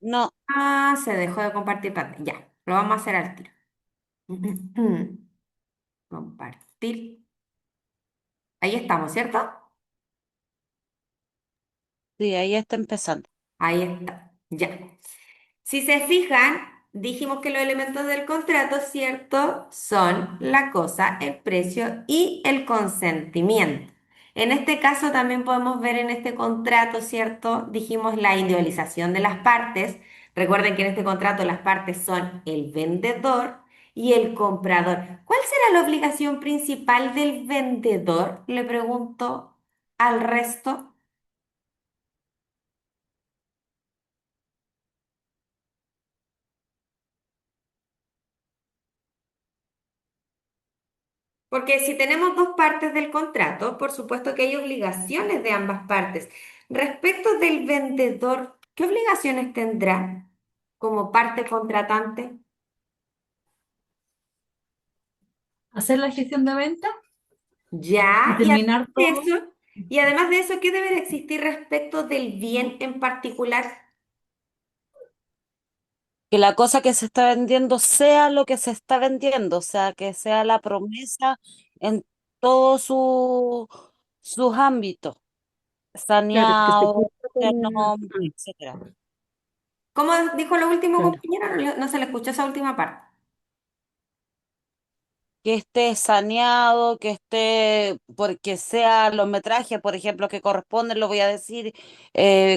No, Ah, se dejó de compartir pantalla. Ya, lo vamos a hacer al tiro. Compartir. Ahí estamos, ¿cierto? sí, ahí está empezando. Ahí está. Ya. Si se fijan, dijimos que los elementos del contrato, ¿cierto? Son la cosa, el precio y el consentimiento. En este caso también podemos ver en este contrato, ¿cierto? Dijimos la individualización de las partes. Recuerden que en este contrato las partes son el vendedor y el comprador. ¿Cuál será la obligación principal del vendedor? Le pregunto al resto. Porque si tenemos dos partes del contrato, por supuesto que hay obligaciones de ambas partes. Respecto del vendedor, ¿qué obligaciones tendrá como parte contratante? Hacer la gestión de venta, Ya, determinar todo. y además de eso, ¿qué debe de existir respecto del bien en particular? Que la cosa que se está vendiendo sea lo que se está vendiendo, o sea, que sea la promesa en todos sus ámbitos, Claro, que se saneado, cumpla nombre, etcétera. ¿Cómo dijo lo último, claro, compañero? No se le escuchó esa última parte. Que esté saneado, que esté, porque sea los metrajes, por ejemplo, que corresponden, lo voy a decir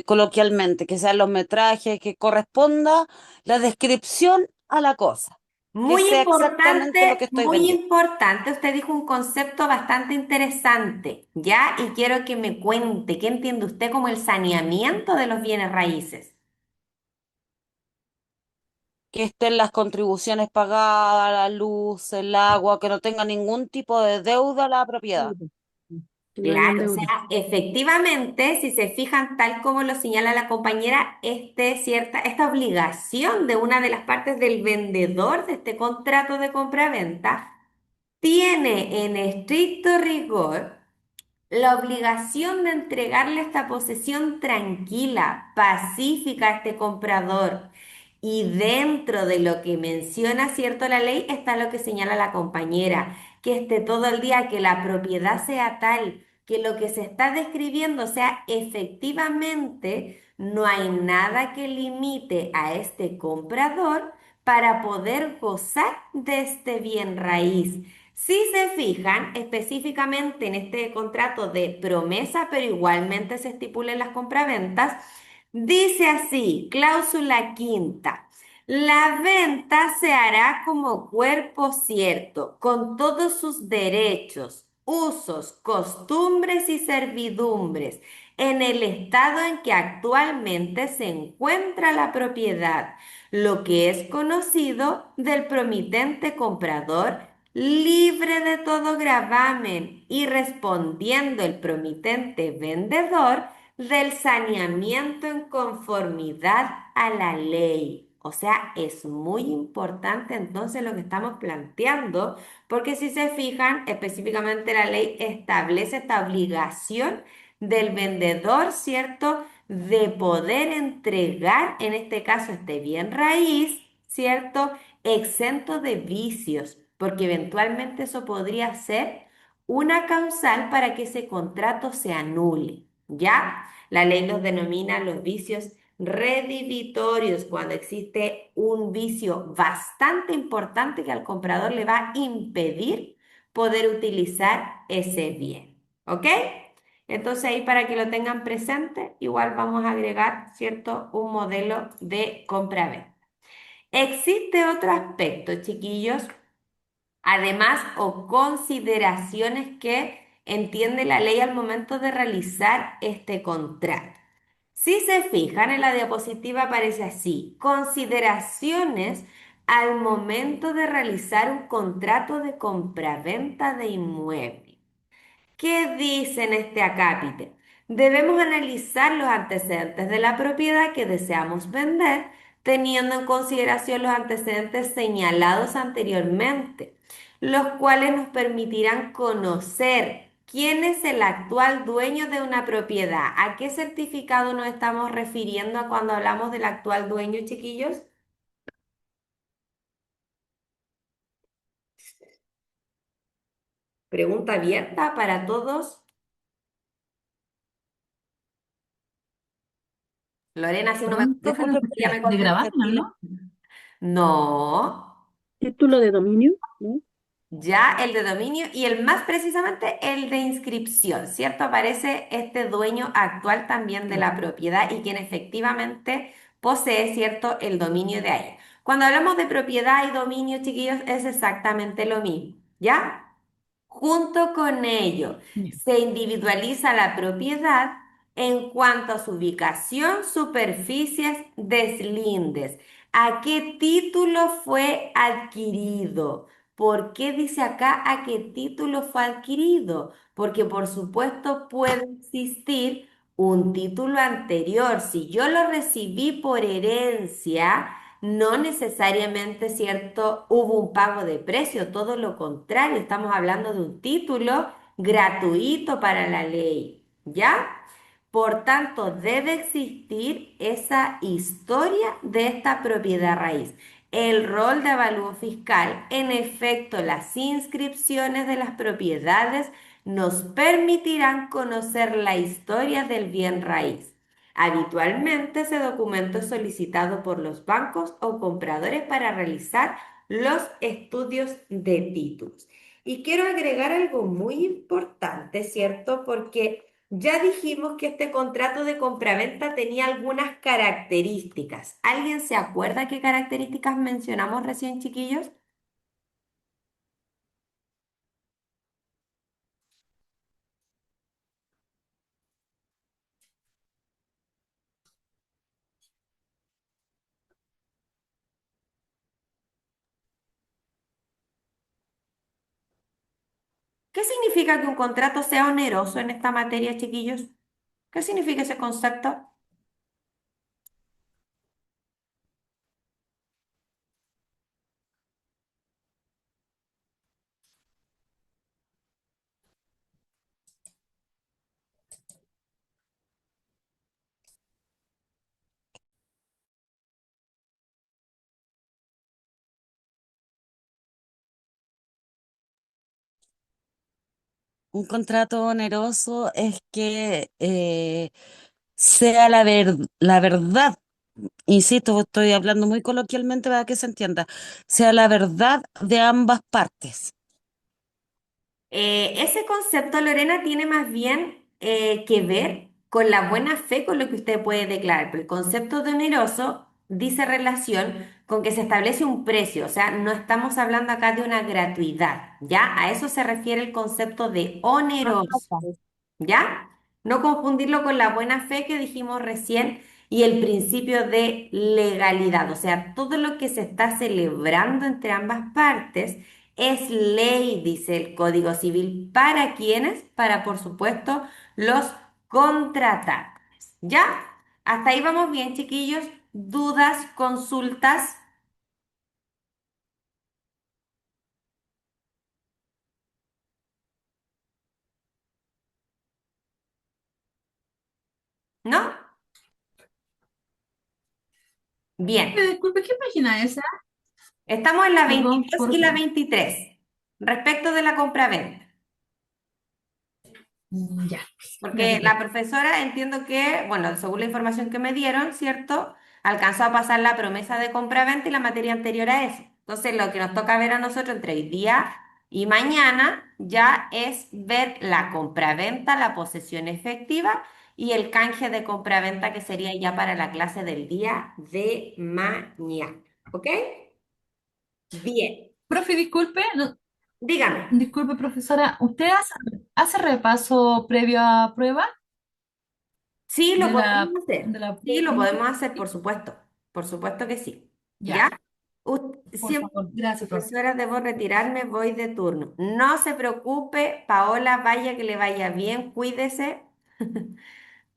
coloquialmente, que sean los metrajes, que corresponda la descripción a la cosa, que sea exactamente lo que estoy Muy vendiendo. importante. Usted dijo un concepto bastante interesante, ¿ya? Y quiero que me cuente, ¿qué entiende usted como el saneamiento de los bienes raíces? Que estén las contribuciones pagadas, la luz, el agua, que no tenga ningún tipo de deuda a la propiedad. deuda, que no hayan Claro, o sea, deuda. efectivamente, si se fijan, tal como lo señala la compañera, esta obligación de una de las partes del vendedor de este contrato de compraventa tiene en estricto rigor la obligación de entregarle esta posesión tranquila, pacífica a este comprador. Y dentro de lo que menciona, cierto, la ley está lo que señala la compañera, que esté todo el día, que la propiedad sea tal, que lo que se está describiendo sea efectivamente, no hay nada que limite a este comprador para poder gozar de este bien raíz. Si se fijan específicamente en este contrato de promesa, pero igualmente se estipula en las compraventas, dice así, cláusula quinta. La venta se hará como cuerpo cierto, con todos sus derechos, usos, costumbres y servidumbres, en el estado en que actualmente se encuentra la propiedad, lo que es conocido del promitente comprador, libre de todo gravamen y respondiendo el promitente vendedor del saneamiento en conformidad a la ley. O sea, es muy importante entonces lo que estamos planteando, porque si se fijan, específicamente la ley establece esta obligación del vendedor, ¿cierto? De poder entregar, en este caso, este bien raíz, ¿cierto? Exento de vicios, porque eventualmente eso podría ser una causal para que ese contrato se anule, ¿ya? La ley los denomina los vicios redivitorios cuando existe un vicio bastante importante que al comprador le va a impedir poder utilizar ese bien, ¿ok? Entonces ahí para que lo tengan presente, igual vamos a agregar, ¿cierto? Un modelo de compra-venta. Existe otro aspecto, chiquillos, además o consideraciones que entiende la ley al momento de realizar este contrato. Si se fijan en la diapositiva aparece así, consideraciones al momento de realizar un contrato de compraventa de inmueble. ¿Qué dice en este acápite? Debemos analizar los antecedentes de la propiedad que deseamos vender, teniendo en consideración los antecedentes señalados anteriormente, los cuales nos permitirán conocer quién es el actual dueño de una propiedad. ¿A qué certificado nos estamos refiriendo cuando hablamos del actual dueño, chiquillos? Pregunta abierta para todos. Lorena, si no me Perdón, profe, contesta, no ya escuché. me De contestó gravamen, Chile. ¿no? No. Título de dominio, ¿no? Ya el de dominio y el más precisamente el de inscripción, ¿cierto? Aparece este dueño actual también de la propiedad y quien efectivamente posee, ¿cierto? El dominio de ahí. Cuando hablamos de propiedad y dominio, chiquillos, es exactamente lo mismo, ¿ya? Junto con ello, Ya. se individualiza la propiedad en cuanto a su ubicación, superficies, deslindes. ¿A qué título fue adquirido? ¿Por qué dice acá a qué título fue adquirido? Porque por supuesto puede existir un título anterior. Si yo lo recibí por herencia, no necesariamente, ¿cierto? Hubo un pago de precio, todo lo contrario, estamos hablando de un título gratuito para la ley, ¿ya? Por tanto, debe existir esa historia de esta propiedad raíz. El rol de avalúo fiscal, en efecto, las inscripciones de las propiedades nos permitirán conocer la historia del bien raíz. Habitualmente ese documento es solicitado por los bancos o compradores para realizar los estudios de títulos. Y quiero agregar algo muy importante, ¿cierto? Porque ya dijimos que este contrato de compraventa tenía algunas características. ¿Alguien se acuerda qué características mencionamos recién, chiquillos? ¿Qué significa que un contrato sea oneroso en esta materia, chiquillos? ¿Qué significa ese concepto? Un contrato oneroso es que sea la verdad, insisto, estoy hablando muy coloquialmente para que se entienda, sea la verdad de ambas partes. Ese concepto, Lorena, tiene más bien que ver con la buena fe con lo que usted puede declarar. Pero el concepto de oneroso dice relación con que se establece un precio, o sea, no estamos hablando acá de una gratuidad, ¿ya? A eso se refiere el concepto de Ah, oneroso. ya. ¿Ya? No confundirlo con la buena fe que dijimos recién y el principio de legalidad. O sea, todo lo que se está celebrando entre ambas partes es ley, dice el Código Civil. ¿Para quiénes? Para, por supuesto, los contratantes. ¿Ya? Hasta ahí vamos bien, chiquillos. ¿Dudas, consultas? ¿No? Bien. Disculpe, ¿qué página es esa? Estamos en la Perdón 22 y la 23. Respecto de la compraventa. Ya, ya Porque que la qué. profesora entiendo que, bueno, según la información que me dieron, ¿cierto? Alcanzó a pasar la promesa de compraventa y la materia anterior a eso. Entonces, lo que nos toca ver a nosotros entre hoy día y mañana ya es ver la compraventa, la posesión efectiva y el canje de compraventa que sería ya para la clase del día de mañana. ¿Ok? Bien. Profe, disculpe, Dígame. disculpe, profesora, ¿usted hace repaso previo a prueba Sí, lo de podemos de hacer. la Sí, prueba lo inicial? podemos hacer, por Sí. supuesto. Por supuesto que sí. ¿Ya? Ya, por Siempre, favor, gracias, profe. profesora, debo retirarme, voy de turno. No se preocupe, Paola, vaya que le vaya bien, cuídese,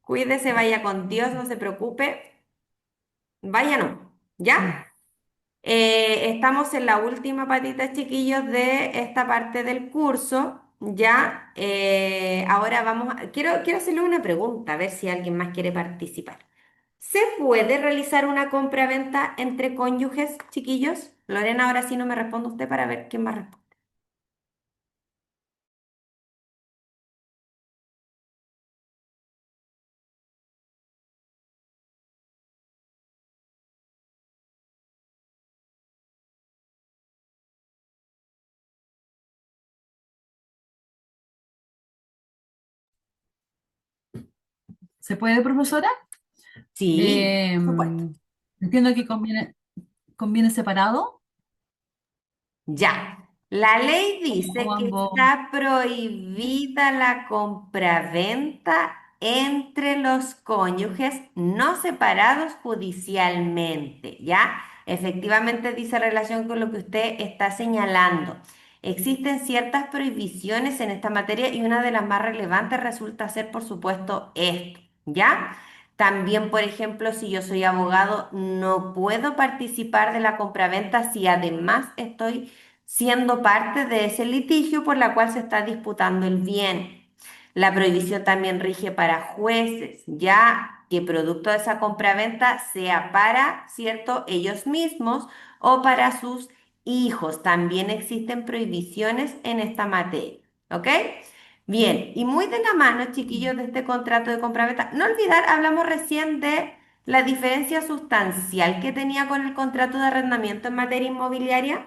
cuídese, vaya con Dios, no se preocupe. Vaya no, ¿ya? Estamos en la última patita, chiquillos, de esta parte del curso. Ya, ahora quiero hacerle una pregunta, a ver si alguien más quiere participar. ¿Se puede realizar una compra-venta entre cónyuges, chiquillos? Lorena, ahora sí no me responde usted para ver quién más responde. ¿Se puede, profesora? Sí, Eh, por supuesto. entiendo que conviene separado Ya. La ley o dice que ambos. está prohibida la compraventa entre los cónyuges no separados judicialmente, ¿ya? Efectivamente dice relación con lo que usted está señalando. Existen ciertas prohibiciones en esta materia y una de las más relevantes resulta ser, por supuesto, esto, ¿ya? También, por ejemplo, si yo soy abogado, no puedo participar de la compraventa si además estoy siendo parte de ese litigio por la cual se está disputando el bien. La prohibición también rige para jueces, ya que producto de esa compraventa sea para, ¿cierto?, ellos mismos o para sus hijos. También existen prohibiciones en esta materia, ¿ok? Bien, y muy de la mano, chiquillos, de este contrato de compraventa, no olvidar, hablamos recién de la diferencia sustancial que tenía con el contrato de arrendamiento en materia inmobiliaria.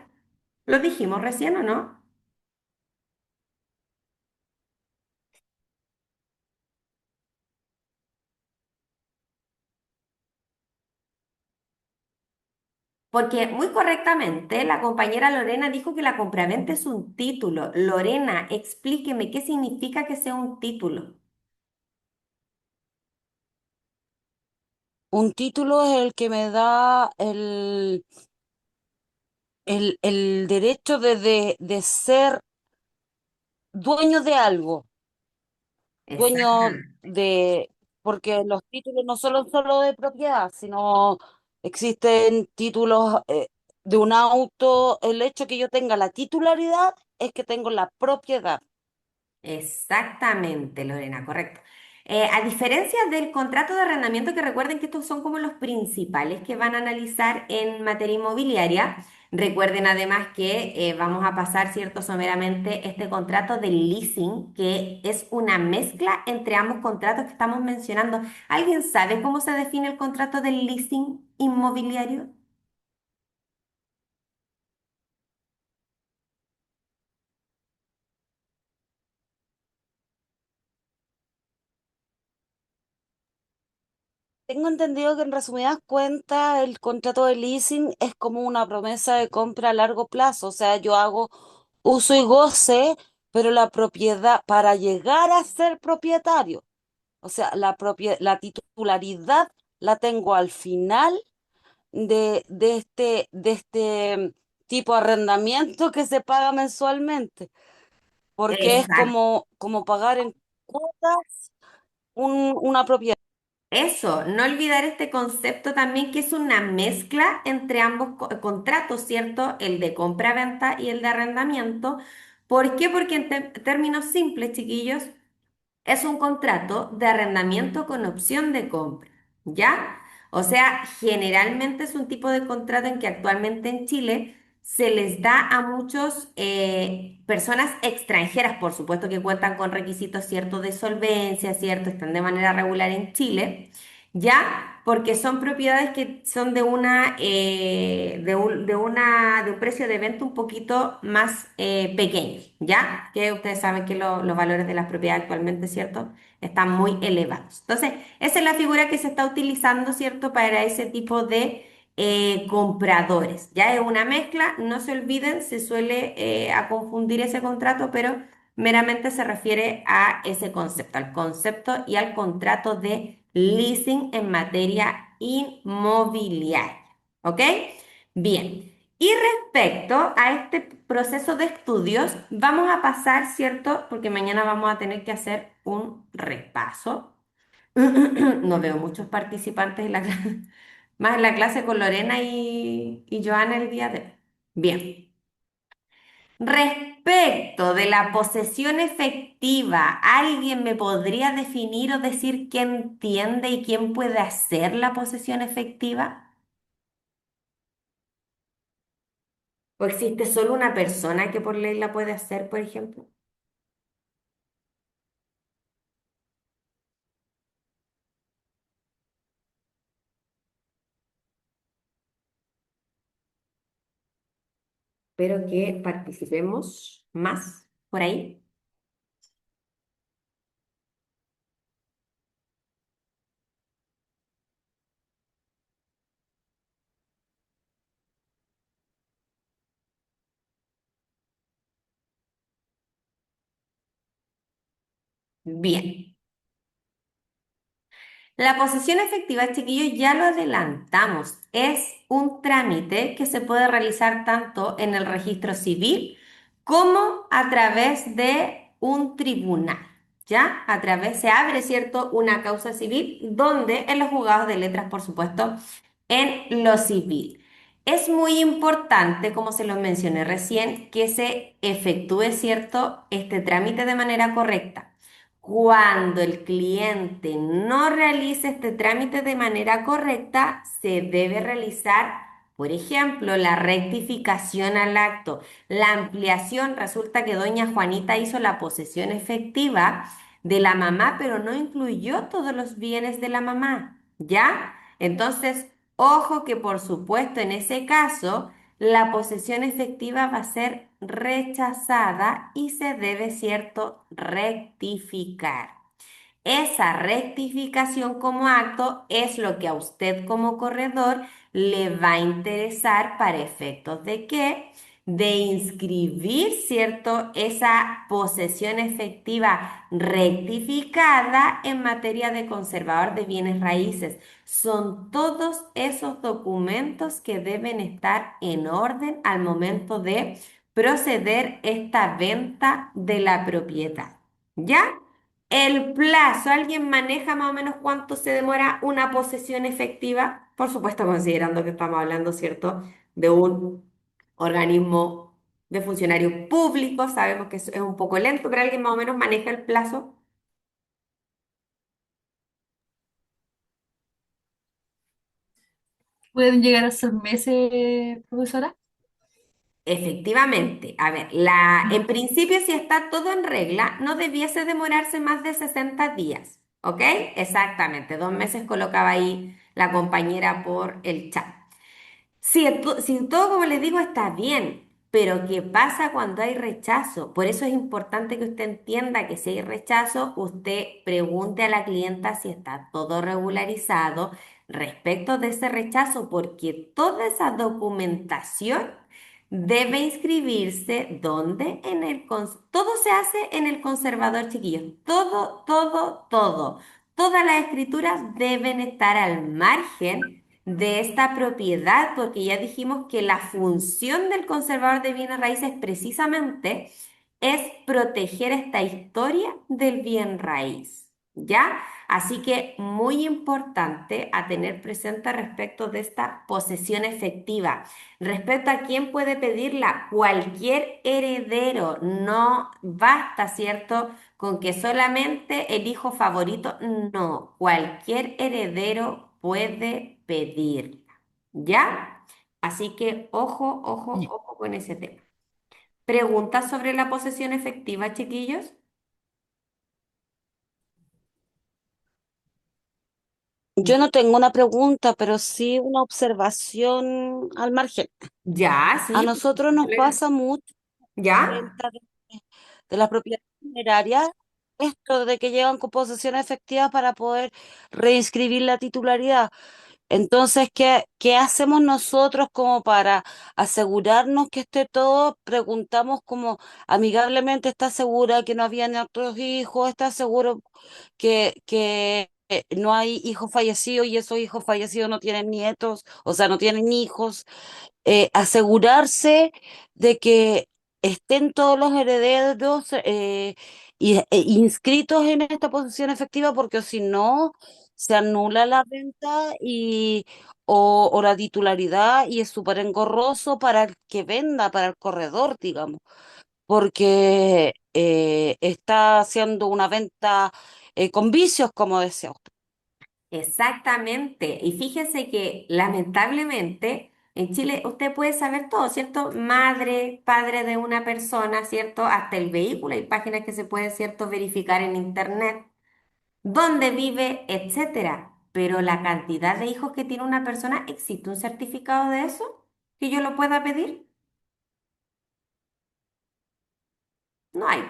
¿Lo dijimos recién o no? Porque muy correctamente la compañera Lorena dijo que la compraventa es un título. Lorena, explíqueme qué significa que sea un título. Un título es el que me da el derecho de ser dueño de algo, dueño Exactamente. de, porque los títulos no son solo de propiedad, sino existen títulos de un auto. El hecho que yo tenga la titularidad es que tengo la propiedad. Exactamente, Lorena, correcto. A diferencia del contrato de arrendamiento, que recuerden que estos son como los principales que van a analizar en materia inmobiliaria, recuerden además que vamos a pasar, cierto, someramente este contrato de leasing, que es una mezcla entre ambos contratos que estamos mencionando. ¿Alguien sabe cómo se define el contrato del leasing inmobiliario? tengo entendido que en resumidas cuentas el contrato de leasing es como una promesa de compra a largo plazo. O sea, yo hago uso y goce, pero la propiedad, para llegar a ser propietario, o sea, la titularidad la tengo al final de este tipo de arrendamiento que se paga mensualmente, porque es Exacto. como pagar en cuotas una propiedad. Eso, no olvidar este concepto también que es una mezcla entre ambos contratos, ¿cierto? El de compra-venta y el de arrendamiento. ¿Por qué? Porque en términos simples, chiquillos, es un contrato de arrendamiento con opción de compra, ¿ya? O sea, generalmente es un tipo de contrato en que actualmente en Chile se les da a muchas personas extranjeras, por supuesto que cuentan con requisitos ciertos de solvencia, ¿cierto? Están de manera regular en Chile, ¿ya? Porque son propiedades que son de un precio de venta un poquito más pequeño, ¿ya? Que ustedes saben que los valores de las propiedades actualmente, ¿cierto? Están muy elevados. Entonces, esa es la figura que se está utilizando, ¿cierto? Para ese tipo de compradores. Ya es una mezcla, no se olviden, se suele a confundir ese contrato, pero meramente se refiere a ese concepto, al concepto y al contrato de leasing en materia inmobiliaria. ¿Ok? Bien. Y respecto a este proceso de estudios, vamos a pasar, ¿cierto? Porque mañana vamos a tener que hacer un repaso. No veo muchos participantes en la clase, más en la clase con Lorena y Joana el día de hoy. Bien. Respecto de la posesión efectiva, ¿alguien me podría definir o decir qué entiende y quién puede hacer la posesión efectiva? ¿O existe solo una persona que por ley la puede hacer, por ejemplo? Espero que participemos más por ahí. Bien. La posesión efectiva, chiquillos, ya lo adelantamos. Es un trámite que se puede realizar tanto en el registro civil como a través de un tribunal. ¿Ya? Se abre, ¿cierto?, una causa civil donde en los juzgados de letras, por supuesto, en lo civil. Es muy importante, como se lo mencioné recién, que se efectúe, ¿cierto?, este trámite de manera correcta. Cuando el cliente no realice este trámite de manera correcta, se debe realizar, por ejemplo, la rectificación al acto, la ampliación. Resulta que doña Juanita hizo la posesión efectiva de la mamá, pero no incluyó todos los bienes de la mamá, ¿ya? Entonces, ojo que por supuesto en ese caso la posesión efectiva va a ser rechazada y se debe, cierto, rectificar. Esa rectificación como acto es lo que a usted como corredor le va a interesar para efectos de qué, de inscribir, ¿cierto? Esa posesión efectiva rectificada en materia de conservador de bienes raíces. Son todos esos documentos que deben estar en orden al momento de proceder esta venta de la propiedad. ¿Ya? El plazo, ¿alguien maneja más o menos cuánto se demora una posesión efectiva? Por supuesto, considerando que estamos hablando, ¿cierto?, de un organismo de funcionarios públicos. Sabemos que es un poco lento, pero ¿alguien más o menos maneja el plazo? ¿Pueden llegar a ser meses, profesora? Efectivamente, a ver, en principio si está todo en regla, no debiese demorarse más de 60 días, ¿ok? Exactamente, 2 meses colocaba ahí la compañera por el chat. Si todo, como les digo, está bien, Pero ¿qué pasa cuando hay rechazo? Por eso es importante que usted entienda que si hay rechazo, usted pregunte a la clienta si está todo regularizado respecto de ese rechazo, porque toda esa documentación debe inscribirse donde todo se hace en el conservador, chiquillos. Todo, todo, todo. Todas las escrituras deben estar al margen de esta propiedad, porque ya dijimos que la función del conservador de bienes raíces precisamente es proteger esta historia del bien raíz, ¿ya? Así que muy importante a tener presente respecto de esta posesión efectiva. Respecto a quién puede pedirla, cualquier heredero, no basta, ¿cierto? Con que solamente el hijo favorito, no, cualquier heredero puede pedirla, ¿ya? Así que ojo, ojo, ojo con ese tema. ¿Preguntas sobre la posesión efectiva, chiquillos? Yo no tengo una pregunta, pero sí una observación al margen. Ya, A sí, por nosotros nos supuesto. pasa mucho ¿Ya? venta de las propiedades funerarias, esto de que llegan con posesión efectiva para poder reinscribir la titularidad. Entonces, ¿qué hacemos nosotros como para asegurarnos que esté todo? Preguntamos como amigablemente, ¿está segura que no habían otros hijos? ¿Está seguro que no hay hijos fallecidos y esos hijos fallecidos no tienen nietos? O sea, no tienen hijos. Asegurarse de que estén todos los herederos inscritos en esta posición efectiva, porque si no, se anula la venta o la titularidad y es súper engorroso para el que venda, para el corredor, digamos, porque está haciendo una venta con vicios, como decía usted. Exactamente. Y fíjese que lamentablemente en Chile usted puede saber todo, ¿cierto? Madre, padre de una persona, ¿cierto? Hasta el vehículo. Hay páginas que se pueden, ¿cierto? Verificar en internet. Dónde vive, etcétera. Pero la cantidad de hijos que tiene una persona, ¿existe un certificado de eso que yo lo pueda pedir? No hay.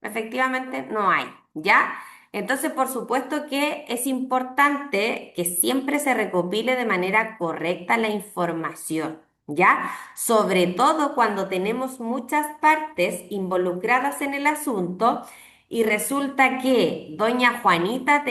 Efectivamente, no hay, ¿ya? Entonces, por supuesto que es importante que siempre se recopile de manera correcta la información, ¿ya? Sobre todo cuando tenemos muchas partes involucradas en el asunto y resulta que doña Juanita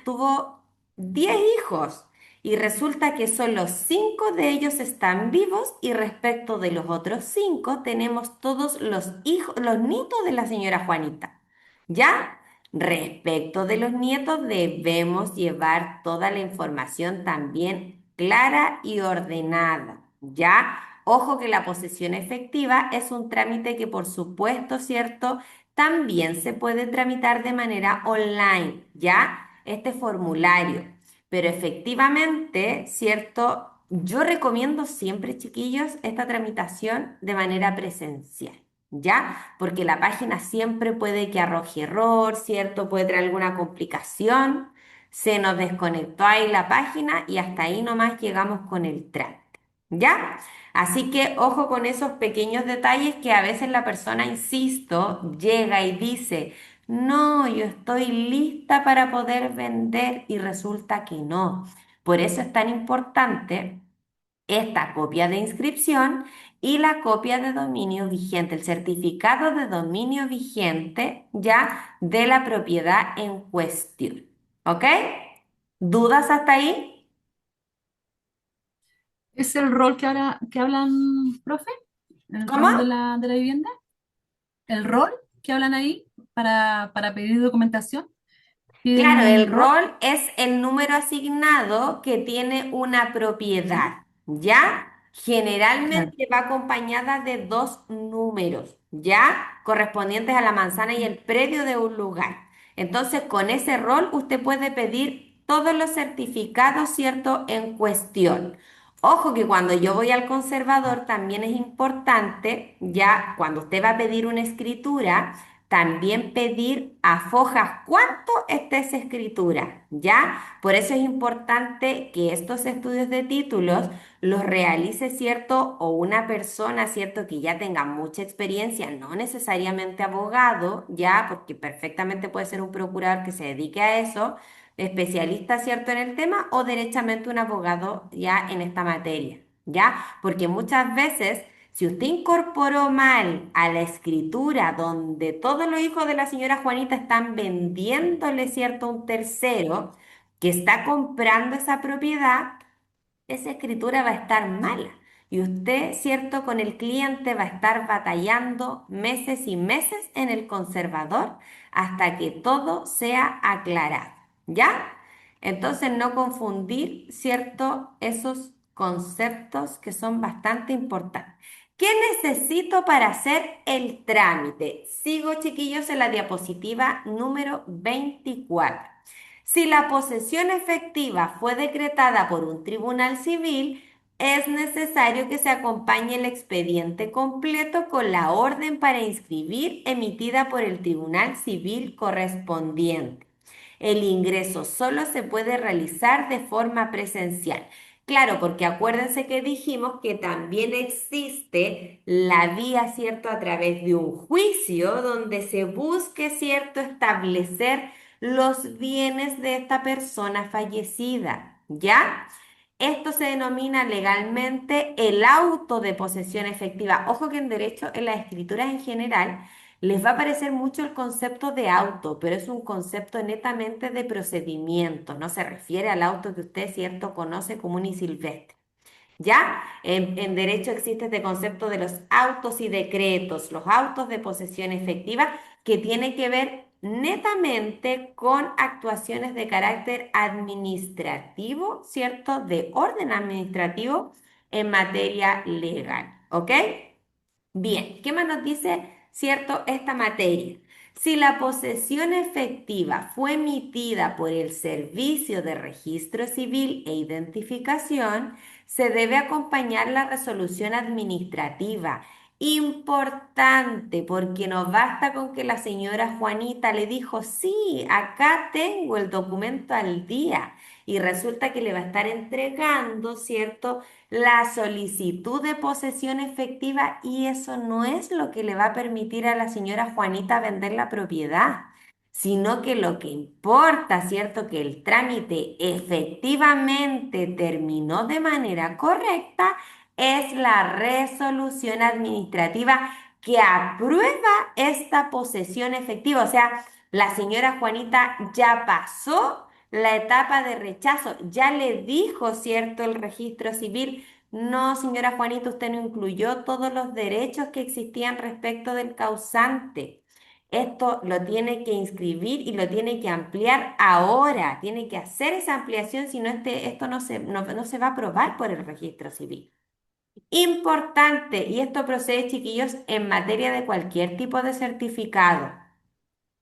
tuvo 10 hijos. Y resulta que solo 5 de ellos están vivos y respecto de los otros 5 tenemos todos los hijos, los nietos de la señora Juanita. ¿Ya? Respecto de los nietos debemos llevar toda la información también clara y ordenada. ¿Ya? Ojo que la posesión efectiva es un trámite que por supuesto, ¿cierto? También se puede tramitar de manera online. ¿Ya? Este formulario. Pero efectivamente, ¿cierto? Yo recomiendo siempre, chiquillos, esta tramitación de manera presencial, ¿ya? Porque la página siempre puede que arroje error, ¿cierto? Puede traer alguna complicación. Se nos desconectó ahí la página y hasta ahí nomás llegamos con el trámite, ¿ya? Así que ojo con esos pequeños detalles que a veces la persona, insisto, llega y dice, no, yo estoy lista para poder vender y resulta que no. Por eso es tan importante esta copia de inscripción y la copia de dominio vigente, el certificado de dominio vigente ya de la propiedad en cuestión. ¿Ok? ¿Dudas hasta ahí? ¿Es el rol que hablan, profe? ¿El ¿Cómo? rol de la vivienda? ¿El rol que hablan ahí para pedir documentación? ¿Piden Claro, el un rol? rol es el número asignado que tiene una ¿Ya? propiedad, ¿ya? Claro. Generalmente va acompañada de dos números, ¿ya? Correspondientes a la manzana y el predio de un lugar. Entonces, con ese rol usted puede pedir todos los certificados, ¿cierto? En cuestión. Ojo que cuando yo voy al conservador también es importante, ya cuando usted va a pedir una escritura, también pedir a fojas cuánto está esa escritura, ¿ya? Por eso es importante que estos estudios de títulos los realice, ¿cierto? O una persona, ¿cierto? Que ya tenga mucha experiencia, no necesariamente abogado, ¿ya? Porque perfectamente puede ser un procurador que se dedique a eso, especialista, ¿cierto? En el tema, o derechamente un abogado ya en esta materia, ¿ya? Porque muchas veces, si usted incorporó mal a la escritura donde todos los hijos de la señora Juanita están vendiéndole, ¿cierto? Un tercero que está comprando esa propiedad, esa escritura va a estar mala. Y usted, cierto, con el cliente va a estar batallando meses y meses en el conservador hasta que todo sea aclarado. ¿Ya? Entonces, no confundir, cierto, esos conceptos que son bastante importantes. ¿Qué necesito para hacer el trámite? Sigo, chiquillos, en la diapositiva número 24. Si la posesión efectiva fue decretada por un tribunal civil, es necesario que se acompañe el expediente completo con la orden para inscribir emitida por el tribunal civil correspondiente. El ingreso solo se puede realizar de forma presencial. Claro, porque acuérdense que dijimos que también existe la vía, ¿cierto?, a través de un juicio donde se busque, ¿cierto?, establecer los bienes de esta persona fallecida, ¿ya? Esto se denomina legalmente el auto de posesión efectiva. Ojo que en derecho, en las escrituras en general, les va a parecer mucho el concepto de auto, pero es un concepto netamente de procedimiento, no se refiere al auto que usted, cierto, conoce común y silvestre. ¿Ya? En derecho existe este concepto de los autos y decretos, los autos de posesión efectiva, que tiene que ver netamente con actuaciones de carácter administrativo, ¿cierto? De orden administrativo en materia legal, ¿ok? Bien, ¿qué más nos dice, cierto, esta materia? Si la posesión efectiva fue emitida por el Servicio de Registro Civil e Identificación, se debe acompañar la resolución administrativa. Importante, porque no basta con que la señora Juanita le dijo, sí, acá tengo el documento al día, y resulta que le va a estar entregando, ¿cierto?, la solicitud de posesión efectiva, y eso no es lo que le va a permitir a la señora Juanita vender la propiedad, sino que lo que importa, ¿cierto? Que el trámite efectivamente terminó de manera correcta es la resolución administrativa que aprueba esta posesión efectiva. O sea, la señora Juanita ya pasó la etapa de rechazo, ya le dijo, ¿cierto?, el registro civil, no, señora Juanita, usted no incluyó todos los derechos que existían respecto del causante. Esto lo tiene que inscribir y lo tiene que ampliar ahora. Tiene que hacer esa ampliación, si no, esto no se va a aprobar por el registro civil. Importante, y esto procede, chiquillos, en materia de cualquier tipo de certificado.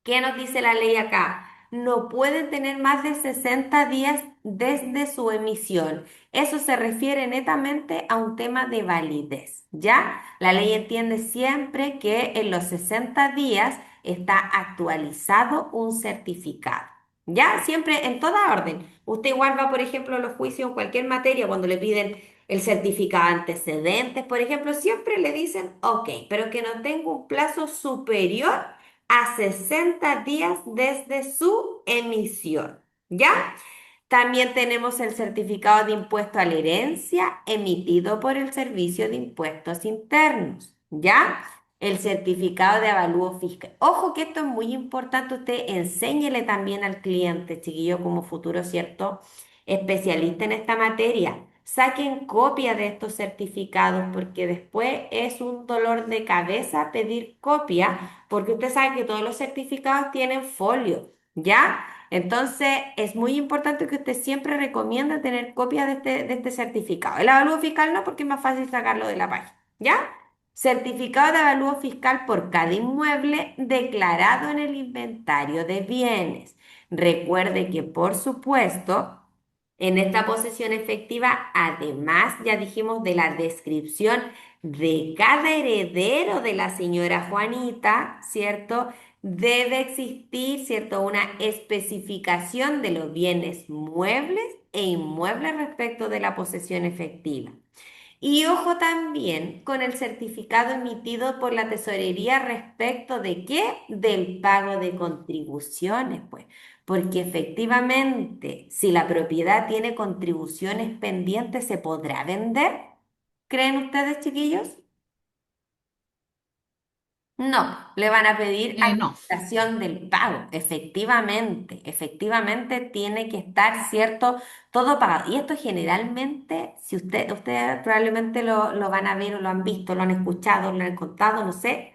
¿Qué nos dice la ley acá? No pueden tener más de 60 días desde su emisión. Eso se refiere netamente a un tema de validez, ¿ya? La ley entiende siempre que en los 60 días está actualizado un certificado, ¿ya? Siempre en toda orden. Usted igual va, por ejemplo, a los juicios en cualquier materia cuando le piden el certificado de antecedentes, por ejemplo, siempre le dicen, ok, pero que no tenga un plazo superior a 60 días desde su emisión, ¿ya? También tenemos el certificado de impuesto a la herencia emitido por el Servicio de Impuestos Internos, ¿ya? El certificado de avalúo fiscal. Ojo que esto es muy importante, usted enséñele también al cliente, chiquillo, como futuro, ¿cierto?, especialista en esta materia. Saquen copia de estos certificados porque después es un dolor de cabeza pedir copia porque usted sabe que todos los certificados tienen folio, ¿ya? Entonces es muy importante que usted siempre recomienda tener copia de este certificado. El avalúo fiscal no, porque es más fácil sacarlo de la página, ¿ya? Certificado de avalúo fiscal por cada inmueble declarado en el inventario de bienes. Recuerde que, por supuesto, en esta posesión efectiva, además, ya dijimos de la descripción de cada heredero de la señora Juanita, ¿cierto? debe existir, ¿cierto?, una especificación de los bienes muebles e inmuebles respecto de la posesión efectiva. Y ojo también con el certificado emitido por la tesorería respecto de qué, del pago de contribuciones, pues, porque efectivamente, si la propiedad tiene contribuciones pendientes, ¿se podrá vender? ¿Creen ustedes, chiquillos? No, le van a pedir No. acreditación del pago. Efectivamente tiene que estar cierto, todo pagado. Y esto generalmente, si ustedes probablemente lo van a ver o lo han visto, lo han escuchado, lo han contado, no sé,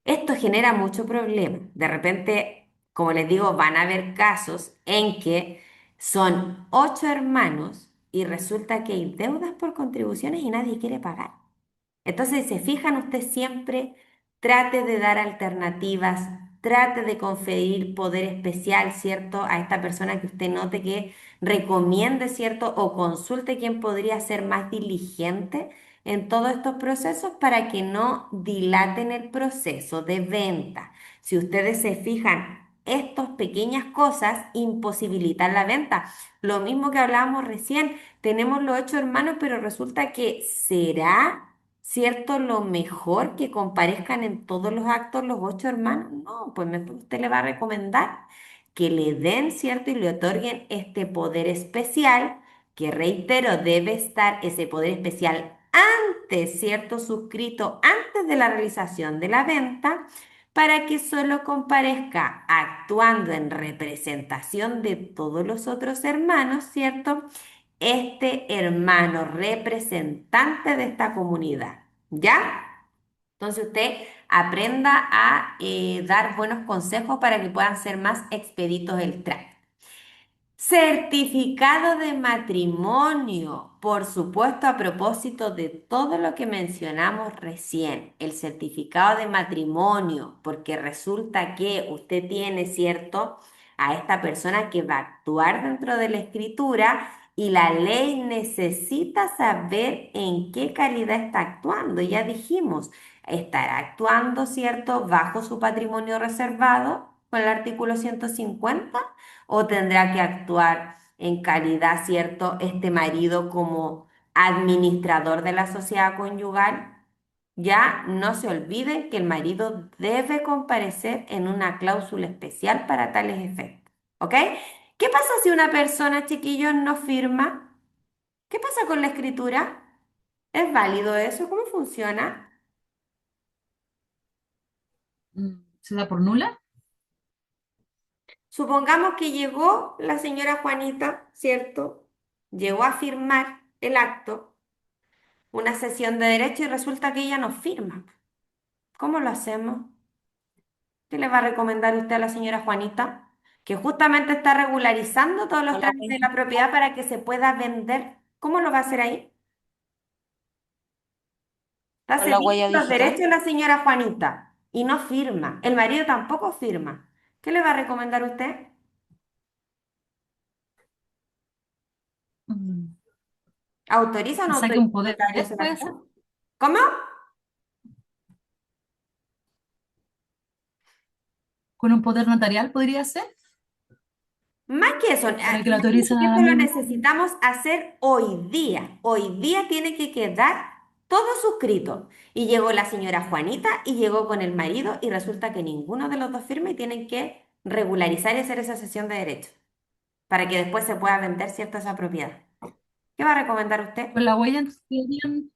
esto genera mucho problema. De repente, como les digo, van a haber casos en que son 8 hermanos y resulta que hay deudas por contribuciones y nadie quiere pagar. Entonces, si se fijan, usted siempre trate de dar alternativas, trate de conferir poder especial, ¿cierto? A esta persona que usted note que recomiende, ¿cierto? O consulte quién podría ser más diligente en todos estos procesos para que no dilaten el proceso de venta. Si ustedes se fijan, estas pequeñas cosas imposibilitan la venta. Lo mismo que hablábamos recién, tenemos los 8 hermanos, pero resulta que será. ¿Cierto? Lo mejor que comparezcan en todos los actos los 8 hermanos. No, pues mejor usted le va a recomendar que le den, ¿cierto? Y le otorguen este poder especial, que reitero, debe estar ese poder especial antes, ¿cierto? Suscrito antes de la realización de la venta, para que solo comparezca actuando en representación de todos los otros hermanos, ¿cierto? Este hermano representante de esta comunidad, ¿ya? Entonces usted aprenda a dar buenos consejos para que puedan ser más expeditos el trámite. Certificado de matrimonio, por supuesto, a propósito de todo lo que mencionamos recién, el certificado de matrimonio, porque resulta que usted tiene, ¿cierto?, a esta persona que va a actuar dentro de la escritura y la ley necesita saber en qué calidad está actuando. Ya dijimos, estará actuando, ¿cierto?, bajo su patrimonio reservado con el artículo 150 o tendrá que actuar en calidad, ¿cierto?, este marido como administrador de la sociedad conyugal. Ya no se olvide que el marido debe comparecer en una cláusula especial para tales efectos. ¿Ok? ¿Qué pasa si una persona, chiquillos, no firma? ¿Qué pasa con la escritura? ¿Es válido eso? ¿Cómo funciona? ¿Se da por nula? Supongamos que llegó la señora Juanita, ¿cierto? Llegó a firmar el acto, una sesión de derecho y resulta que ella no firma. ¿Cómo lo hacemos? ¿Qué le va a recomendar usted a la señora Juanita? Que justamente está regularizando todos los No la trámites voy de la propiedad para que se pueda vender. ¿Cómo lo va a hacer ahí? Está con la cediendo huella los derechos digital. de la señora Juanita y no firma. El marido tampoco firma. ¿Qué le va a recomendar usted? Mm, ¿Autoriza o Que no saque autoriza un el poder, notario ese puede ser. acto? ¿Cómo? Con un poder notarial podría ser, Más que eso, para que lo imagínense autoricen que a la esto lo misma. necesitamos hacer hoy día. Hoy día tiene que quedar todo suscrito. Y llegó la señora Juanita y llegó con el marido y resulta que ninguno de los dos firma y tienen que regularizar y hacer esa cesión de derechos para que después se pueda vender cierta esa propiedad. ¿Qué va a recomendar usted? Con la huella serían,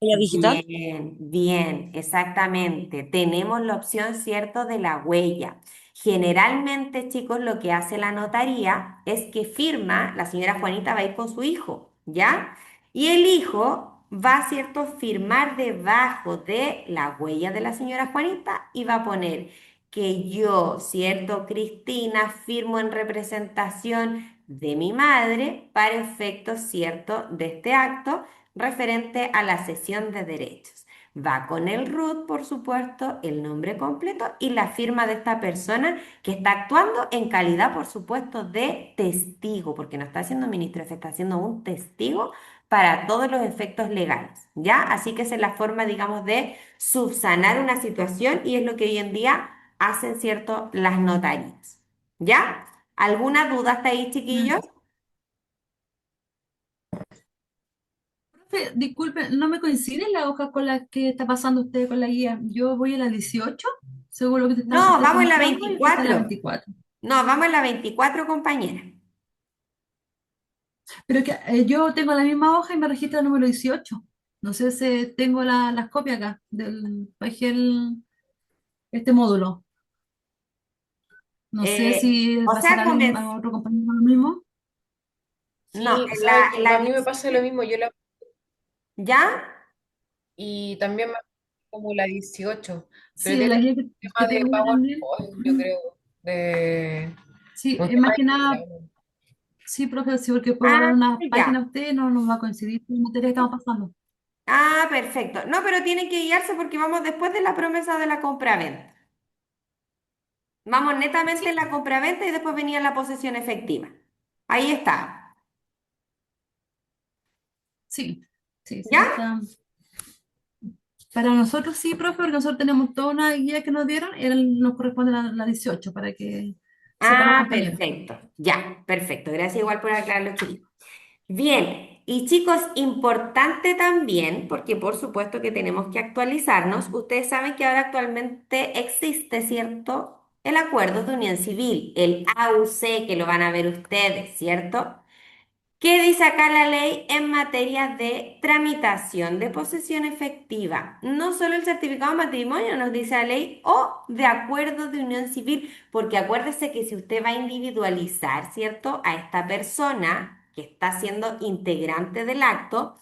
Huella digital. Bien, bien, exactamente. Tenemos la opción, ¿cierto?, de la huella. Generalmente, chicos, lo que hace la notaría es que firma, la señora Juanita va a ir con su hijo, ¿ya? Y el hijo va, ¿cierto?, firmar debajo de la huella de la señora Juanita y va a poner que yo, ¿cierto?, Cristina, firmo en representación de mi madre para efectos, ¿cierto?, de este acto referente a la cesión de derechos. Va con el RUT, por supuesto, el nombre completo y la firma de esta persona que está actuando en calidad, por supuesto, de testigo, porque no está haciendo ministro, se está haciendo un testigo para todos los efectos legales, ¿ya? Así que esa es la forma, digamos, de subsanar una situación y es lo que hoy en día hacen, ¿cierto?, las notarías. ¿Ya? ¿Alguna duda hasta ahí, chiquillos? Mm. Profe, disculpe, ¿no me coincide la hoja con la que está pasando usted con la guía? Yo voy a la 18, según lo que No, usted está vamos en la mostrando, y usted está en la 24. 24. No, vamos en la 24, compañera. Pero que yo tengo la misma hoja y me registra el número 18. No sé si tengo las copias acá del bajé este módulo. No sé si O sea, pasará a alguien, a otro compañero lo mismo. no, Sí, sabe que a mí me pasa lo 17. mismo, ¿Ya? y también me como la 18, pero Sí, debe la ser guía un que tema de tengo yo también. PowerPoint, yo creo, de Sí, un es tema más que de nada, diagrama. sí, profe, sí, porque puedo Ah, ver una ya. página de usted, no nos va a coincidir con la materia que estamos pasando. Ah, perfecto. No, pero tienen que guiarse porque vamos después de la promesa de la compraventa. Vamos netamente en Sí, la compraventa y después venía la posesión efectiva. Ahí está. sí, sí, sí, ¿Ya? está. Para nosotros sí, profe, porque nosotros tenemos toda una guía que nos dieron, nos corresponde la 18 para que sepan los Ah, compañeros. perfecto. Ya, perfecto. Gracias igual por aclararlo, chicos. Bien, y chicos, importante también, porque por supuesto que tenemos que actualizarnos. Ustedes saben que ahora actualmente existe, ¿cierto? El acuerdo de unión civil, el AUC, que lo van a ver ustedes, ¿cierto? ¿Qué dice acá la ley en materia de tramitación de posesión efectiva? No solo el certificado de matrimonio nos dice la ley o de acuerdo de unión civil, porque acuérdese que si usted va a individualizar, ¿cierto? A esta persona que está siendo integrante del acto,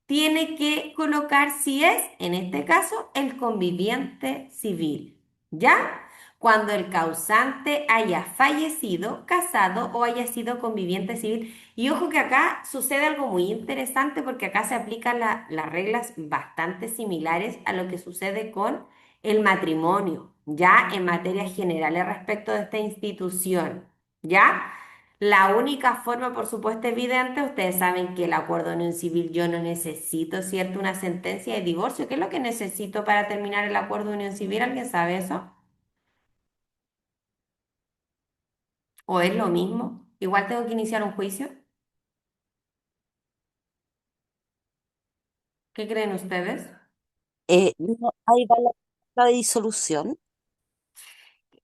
tiene que colocar si es, en este caso, el conviviente civil. ¿Ya? Cuando el causante haya fallecido, casado o haya sido conviviente civil. Y ojo que acá sucede algo muy interesante porque acá se aplican las reglas bastante similares a lo que sucede con el matrimonio, ya en materias generales respecto de esta institución. ¿Ya? La única forma, por supuesto, evidente, ustedes saben que el acuerdo de unión civil yo no necesito, ¿cierto? Una sentencia de divorcio. ¿Qué es lo que necesito para terminar el acuerdo de unión civil? ¿Alguien sabe eso? ¿O es lo mismo? Igual tengo que iniciar un juicio. ¿Qué creen ustedes? No, ahí va la disolución.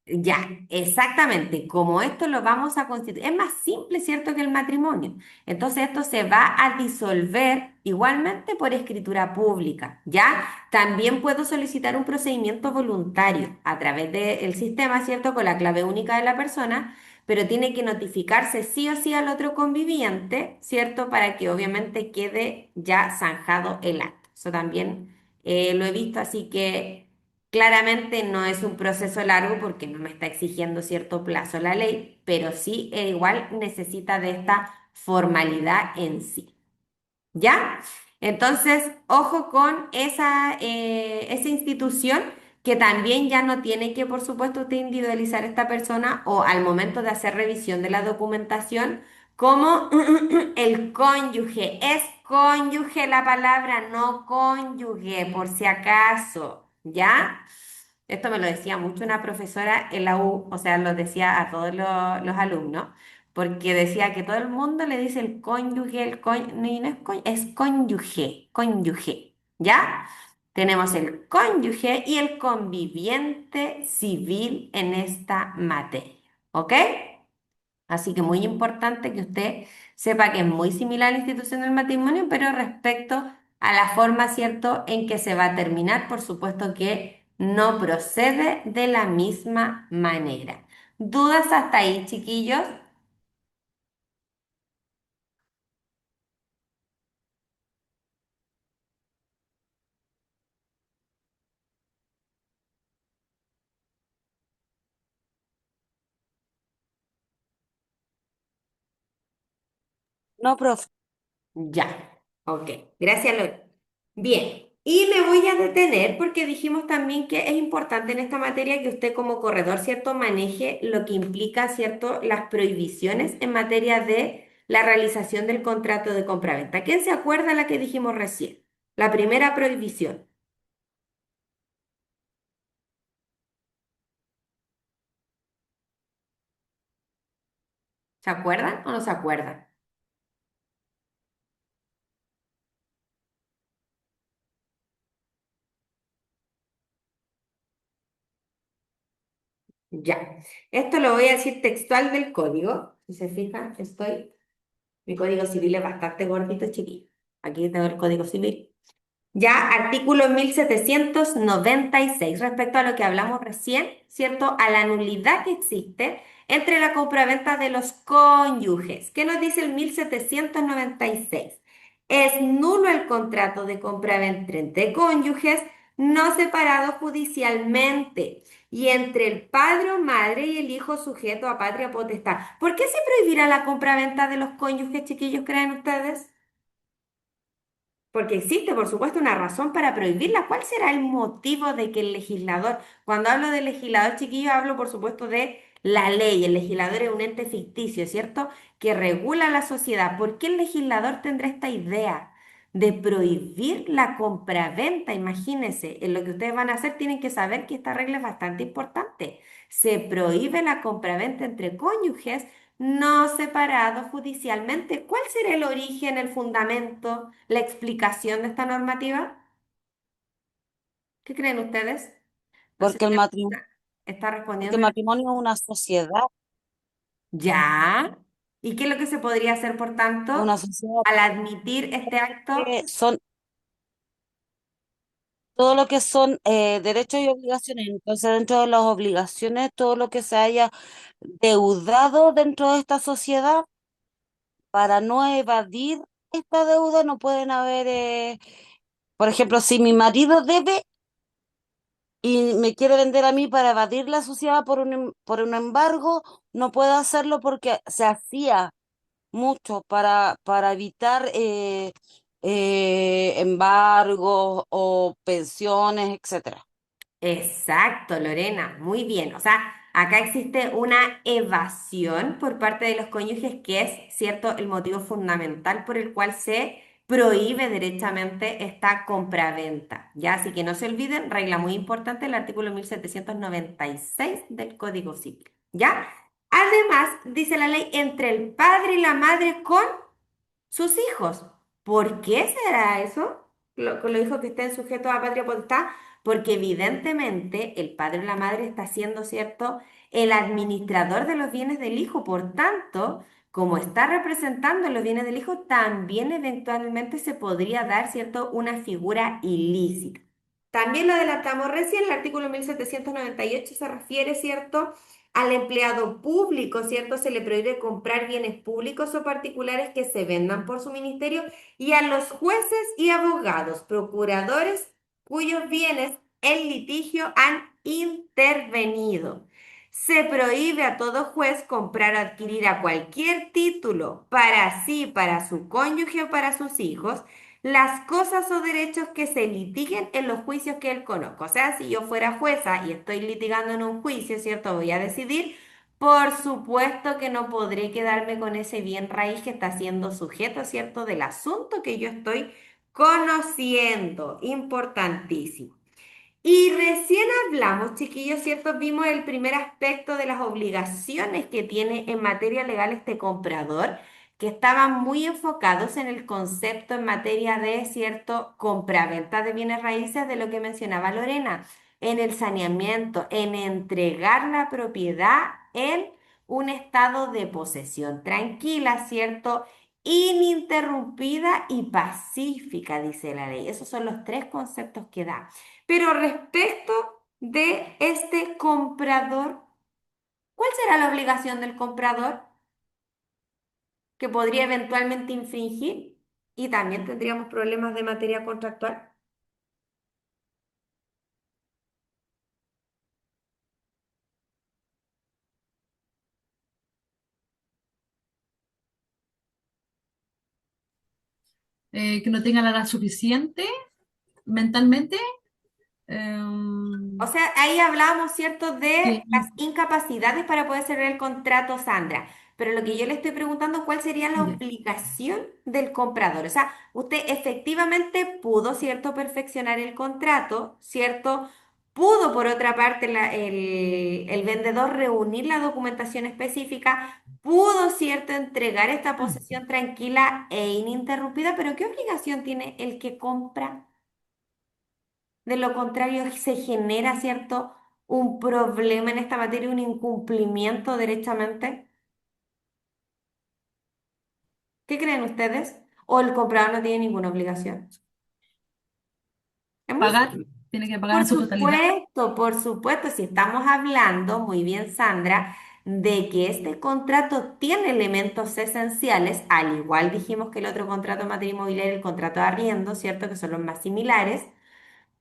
Ya, exactamente. Como esto lo vamos a constituir, es más simple, ¿cierto?, que el matrimonio. Entonces esto se va a disolver igualmente por escritura pública, ¿ya? También puedo solicitar un procedimiento voluntario a través del sistema, ¿cierto?, con la clave única de la persona, pero tiene que notificarse sí o sí al otro conviviente, ¿cierto?, para que obviamente quede ya zanjado el acto. Eso también lo he visto, así que... Claramente no es un proceso largo porque no me está exigiendo cierto plazo la ley, pero sí igual necesita de esta formalidad en sí. ¿Ya? Entonces, ojo con esa institución que también ya no tiene que, por supuesto, usted individualizar a esta persona o al momento de hacer revisión de la documentación como el cónyuge. Es cónyuge la palabra, no cónyuge, por si acaso. ¿Ya? Esto me lo decía mucho una profesora en la U, o sea, lo decía a todos los alumnos porque decía que todo el mundo le dice el cónyuge, y no es, es cónyuge, cónyuge, ¿ya? Tenemos el cónyuge y el conviviente civil en esta materia, ¿ok? Así que muy importante que usted sepa que es muy similar a la institución del matrimonio, pero respecto a la forma, ¿cierto?, en que se va a terminar, por supuesto que no procede de la misma manera. ¿Dudas hasta ahí, chiquillos? No, profe. Ya, ok. Gracias, Lore. Bien, y me voy a detener porque dijimos también que es importante en esta materia que usted como corredor, ¿cierto?, maneje lo que implica, ¿cierto?, las prohibiciones en materia de la realización del contrato de compraventa. ¿Quién se acuerda la que dijimos recién? La primera prohibición. ¿Se acuerdan o no se acuerdan? Ya. Esto lo voy a decir textual del código. Si se fijan, mi código civil es bastante gordito, chiquillo. Aquí tengo el código civil. Ya, artículo 1796 respecto a lo que hablamos recién, ¿cierto? A la nulidad que existe entre la compraventa de los cónyuges. ¿Qué nos dice el 1796? Es nulo el contrato de compraventa entre cónyuges no separados judicialmente y entre el padre o madre y el hijo sujeto a patria potestad. ¿Por qué se prohibirá la compraventa de los cónyuges, chiquillos, creen ustedes? Porque existe, por supuesto, una razón para prohibirla. ¿Cuál será el motivo de que el legislador, cuando hablo de legislador chiquillo, hablo, por supuesto, de la ley? El legislador es un ente ficticio, ¿cierto? Que regula la sociedad. ¿Por qué el legislador tendrá esta idea de prohibir la compraventa? Imagínense, en lo que ustedes van a hacer tienen que saber que esta regla es bastante importante. Se prohíbe la compraventa entre cónyuges no separado judicialmente. ¿Cuál será el origen, el fundamento, la explicación de esta normativa? ¿Qué creen ustedes? No sé Porque si el la matrimonio, está porque el respondiendo. matrimonio es una sociedad, Ya. ¿Y qué es lo que se podría hacer, por es tanto, una sociedad al admitir este acto? que son todo lo que son derechos y obligaciones. Entonces, dentro de las obligaciones, todo lo que se haya deudado dentro de esta sociedad, para no evadir esta deuda, no pueden haber, por ejemplo, si mi marido debe y me quiere vender a mí para evadir la sociedad por un embargo, no puedo hacerlo porque se hacía mucho para evitar embargos o pensiones, etcétera. Exacto, Lorena, muy bien. O sea, acá existe una evasión por parte de los cónyuges que es, cierto, el motivo fundamental por el cual se prohíbe derechamente esta compraventa. Ya, así que no se olviden, regla muy importante, el artículo 1796 del Código Civil. ¿Ya? Además, dice la ley, entre el padre y la madre con sus hijos. ¿Por qué será eso? Con los hijos que estén sujetos a patria potestad, porque evidentemente el padre o la madre está siendo, ¿cierto?, el administrador de los bienes del hijo. Por tanto, como está representando los bienes del hijo, también eventualmente se podría dar, ¿cierto?, una figura ilícita. También lo adelantamos recién, el artículo 1798 se refiere, ¿cierto?, al empleado público, ¿cierto? Se le prohíbe comprar bienes públicos o particulares que se vendan por su ministerio y a los jueces y abogados, procuradores cuyos bienes en litigio han intervenido. Se prohíbe a todo juez comprar o adquirir a cualquier título para sí, para su cónyuge o para sus hijos las cosas o derechos que se litiguen en los juicios que él conozca. O sea, si yo fuera jueza y estoy litigando en un juicio, ¿cierto? Voy a decidir, por supuesto que no podré quedarme con ese bien raíz que está siendo sujeto, ¿cierto? Del asunto que yo estoy conociendo. Importantísimo. Y recién hablamos, chiquillos, ¿cierto? Vimos el primer aspecto de las obligaciones que tiene en materia legal este comprador, que estaban muy enfocados en el concepto en materia de, ¿cierto?, compraventa de bienes raíces, de lo que mencionaba Lorena, en el saneamiento, en entregar la propiedad en un estado de posesión tranquila, ¿cierto? Ininterrumpida y pacífica, dice la ley. Esos son los tres conceptos que da. Pero respecto de este comprador, ¿cuál será la obligación del comprador que podría eventualmente infringir? Y también tendríamos problemas de materia contractual. Que no tenga la edad suficiente mentalmente. O sea, ahí hablábamos, ¿cierto?, de las Sí, incapacidades para poder cerrar el contrato, Sandra. Pero lo que yo le estoy preguntando, ¿cuál sería la ya. obligación del comprador? O sea, usted efectivamente pudo, ¿cierto?, perfeccionar el contrato, ¿cierto? Pudo, por otra parte, el vendedor reunir la documentación específica, pudo, ¿cierto?, entregar esta posesión tranquila e ininterrumpida, pero ¿qué obligación tiene el que compra? De lo contrario, se genera, ¿cierto?, un problema en esta materia, un incumplimiento derechamente. ¿Qué creen ustedes? ¿O el comprador no tiene ninguna obligación? Es muy Pagar, tiene que pagar en su totalidad. por supuesto, si estamos hablando, muy bien, Sandra, de que este contrato tiene elementos esenciales, al igual dijimos que el otro contrato de materia inmobiliaria, el contrato de arriendo, ¿cierto? Que son los más similares.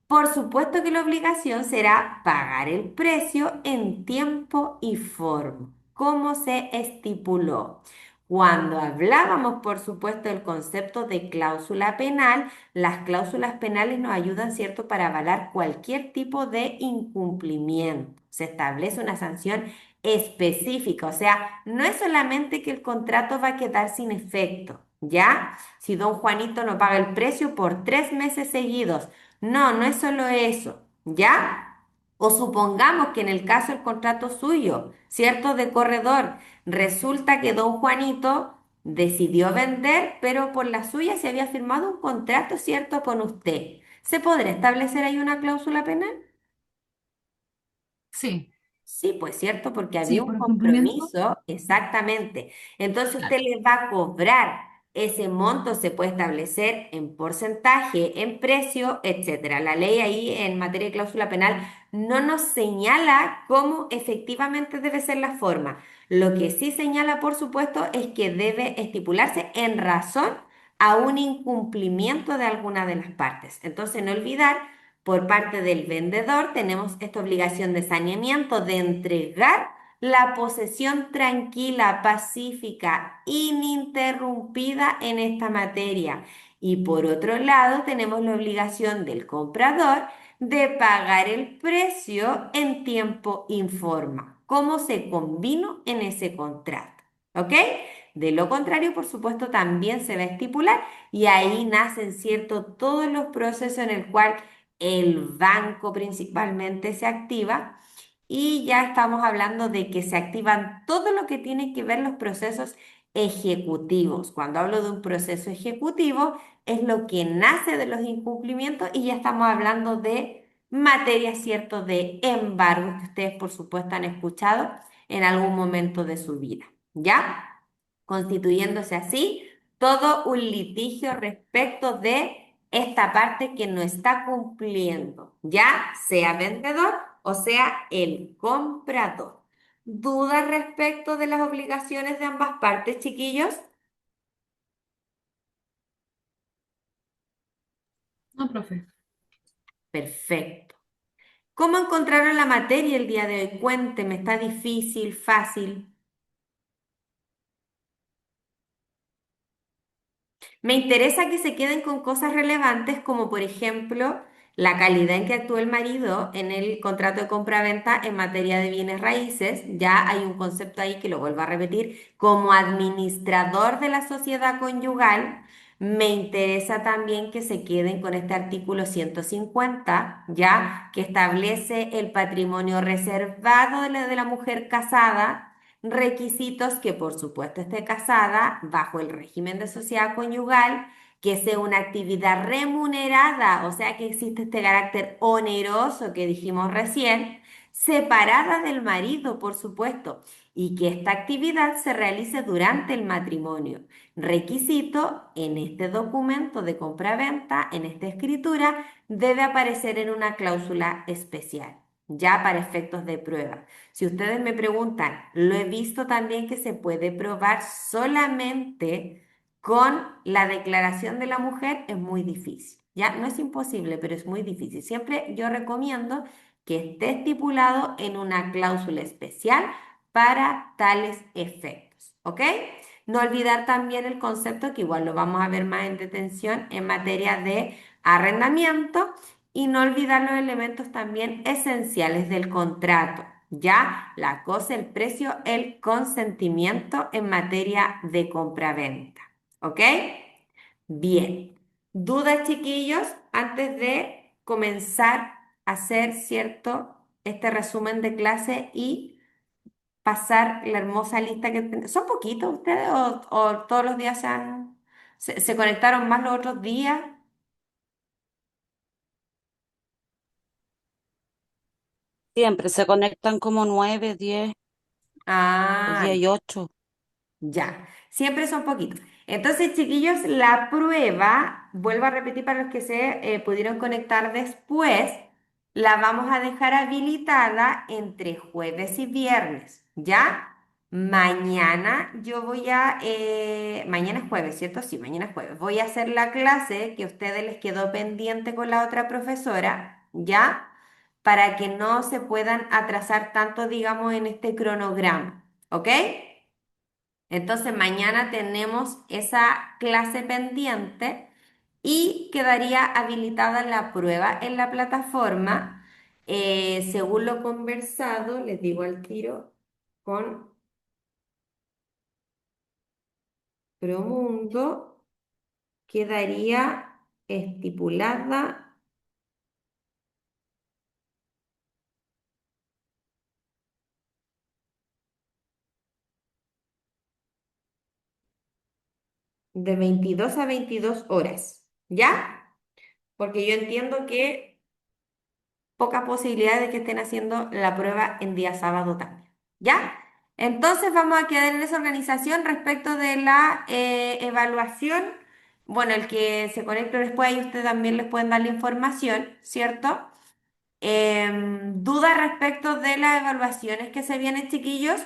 Por supuesto que la obligación será pagar el precio en tiempo y forma, como se estipuló. Cuando hablábamos, por supuesto, del concepto de cláusula penal, las cláusulas penales nos ayudan, ¿cierto?, para avalar cualquier tipo de incumplimiento. Se establece una sanción específica, o sea, no es solamente que el contrato va a quedar sin efecto, ¿ya? Si don Juanito no paga el precio por 3 meses seguidos, no, no es solo eso, ¿ya? O supongamos que en el caso del contrato suyo, ¿cierto? De corredor, resulta que don Juanito decidió vender, pero por la suya se había firmado un contrato, ¿cierto? Con usted. ¿Se podrá establecer ahí una cláusula penal? Sí, Sí, pues cierto, porque sí, había un por incumplimiento. compromiso, exactamente. Entonces usted Claro. le va a cobrar ese monto, se puede establecer en porcentaje, en precio, etcétera. La ley ahí en materia de cláusula penal no nos señala cómo efectivamente debe ser la forma. Lo que sí señala, por supuesto, es que debe estipularse en razón a un incumplimiento de alguna de las partes. Entonces, no olvidar por parte del vendedor, tenemos esta obligación de saneamiento, de entregar la posesión tranquila, pacífica, ininterrumpida en esta materia. Y por otro lado, tenemos la obligación del comprador de pagar el precio en tiempo informa, como se convino en ese contrato. ¿Ok? De lo contrario, por supuesto, también se va a estipular y ahí nacen, ¿cierto?, todos los procesos en el cual el banco principalmente se activa y ya estamos hablando de que se activan todo lo que tiene que ver los procesos ejecutivos. Cuando hablo de un proceso ejecutivo es lo que nace de los incumplimientos y ya estamos hablando de materia, cierto, de embargos que ustedes por supuesto han escuchado en algún momento de su vida, ¿ya? Constituyéndose así todo un litigio respecto de esta parte que no está cumpliendo, ya sea vendedor o sea el comprador. ¿Dudas respecto de las obligaciones de ambas partes, chiquillos? No, profe. Perfecto. ¿Cómo encontraron la materia el día de hoy? Cuénteme, ¿está difícil, fácil? Me interesa que se queden con cosas relevantes como por ejemplo la calidad en que actuó el marido en el contrato de compra-venta en materia de bienes raíces. Ya hay un concepto ahí que lo vuelvo a repetir. Como administrador de la sociedad conyugal, me interesa también que se queden con este artículo 150, ya que establece el patrimonio reservado de la mujer casada, requisitos que por supuesto esté casada bajo el régimen de sociedad conyugal, que sea una actividad remunerada, o sea que existe este carácter oneroso que dijimos recién, separada del marido, por supuesto, y que esta actividad se realice durante el matrimonio. Requisito en este documento de compraventa, en esta escritura, debe aparecer en una cláusula especial, ya para efectos de prueba. Si ustedes me preguntan, lo he visto también que se puede probar solamente con la declaración de la mujer, es muy difícil. Ya no es imposible, pero es muy difícil. Siempre yo recomiendo que esté estipulado en una cláusula especial para tales efectos. ¿Ok? No olvidar también el concepto, que igual lo vamos a ver más en detención en materia de arrendamiento, y no olvidar los elementos también esenciales del contrato, ya la cosa, el precio, el consentimiento en materia de compraventa. ¿Ok? Bien. ¿Dudas, chiquillos, antes de comenzar hacer, ¿cierto? Este resumen de clase y pasar la hermosa lista que ¿Son poquitos ustedes o todos los días se conectaron más los otros días? Siempre se conectan como 9, 10, hoy Ah, día hay 8. ya, siempre son poquitos. Entonces, chiquillos, la prueba, vuelvo a repetir para los que se pudieron conectar después, la vamos a dejar habilitada entre jueves y viernes, ¿ya? Mañana yo voy mañana es jueves, ¿cierto? Sí, mañana es jueves. Voy a hacer la clase que a ustedes les quedó pendiente con la otra profesora, ¿ya? Para que no se puedan atrasar tanto, digamos, en este cronograma, ¿ok? Entonces mañana tenemos esa clase pendiente y quedaría habilitada la prueba en la plataforma. Según lo conversado, les digo al tiro, con Promundo, quedaría estipulada de 22 a 22 horas, ¿ya? Porque yo entiendo que poca posibilidad de que estén haciendo la prueba en día sábado también. ¿Ya? Entonces vamos a quedar en esa organización respecto de la evaluación. Bueno, el que se conecte después, ahí ustedes también les pueden dar la información, ¿cierto? Dudas respecto de las evaluaciones que se vienen, chiquillos.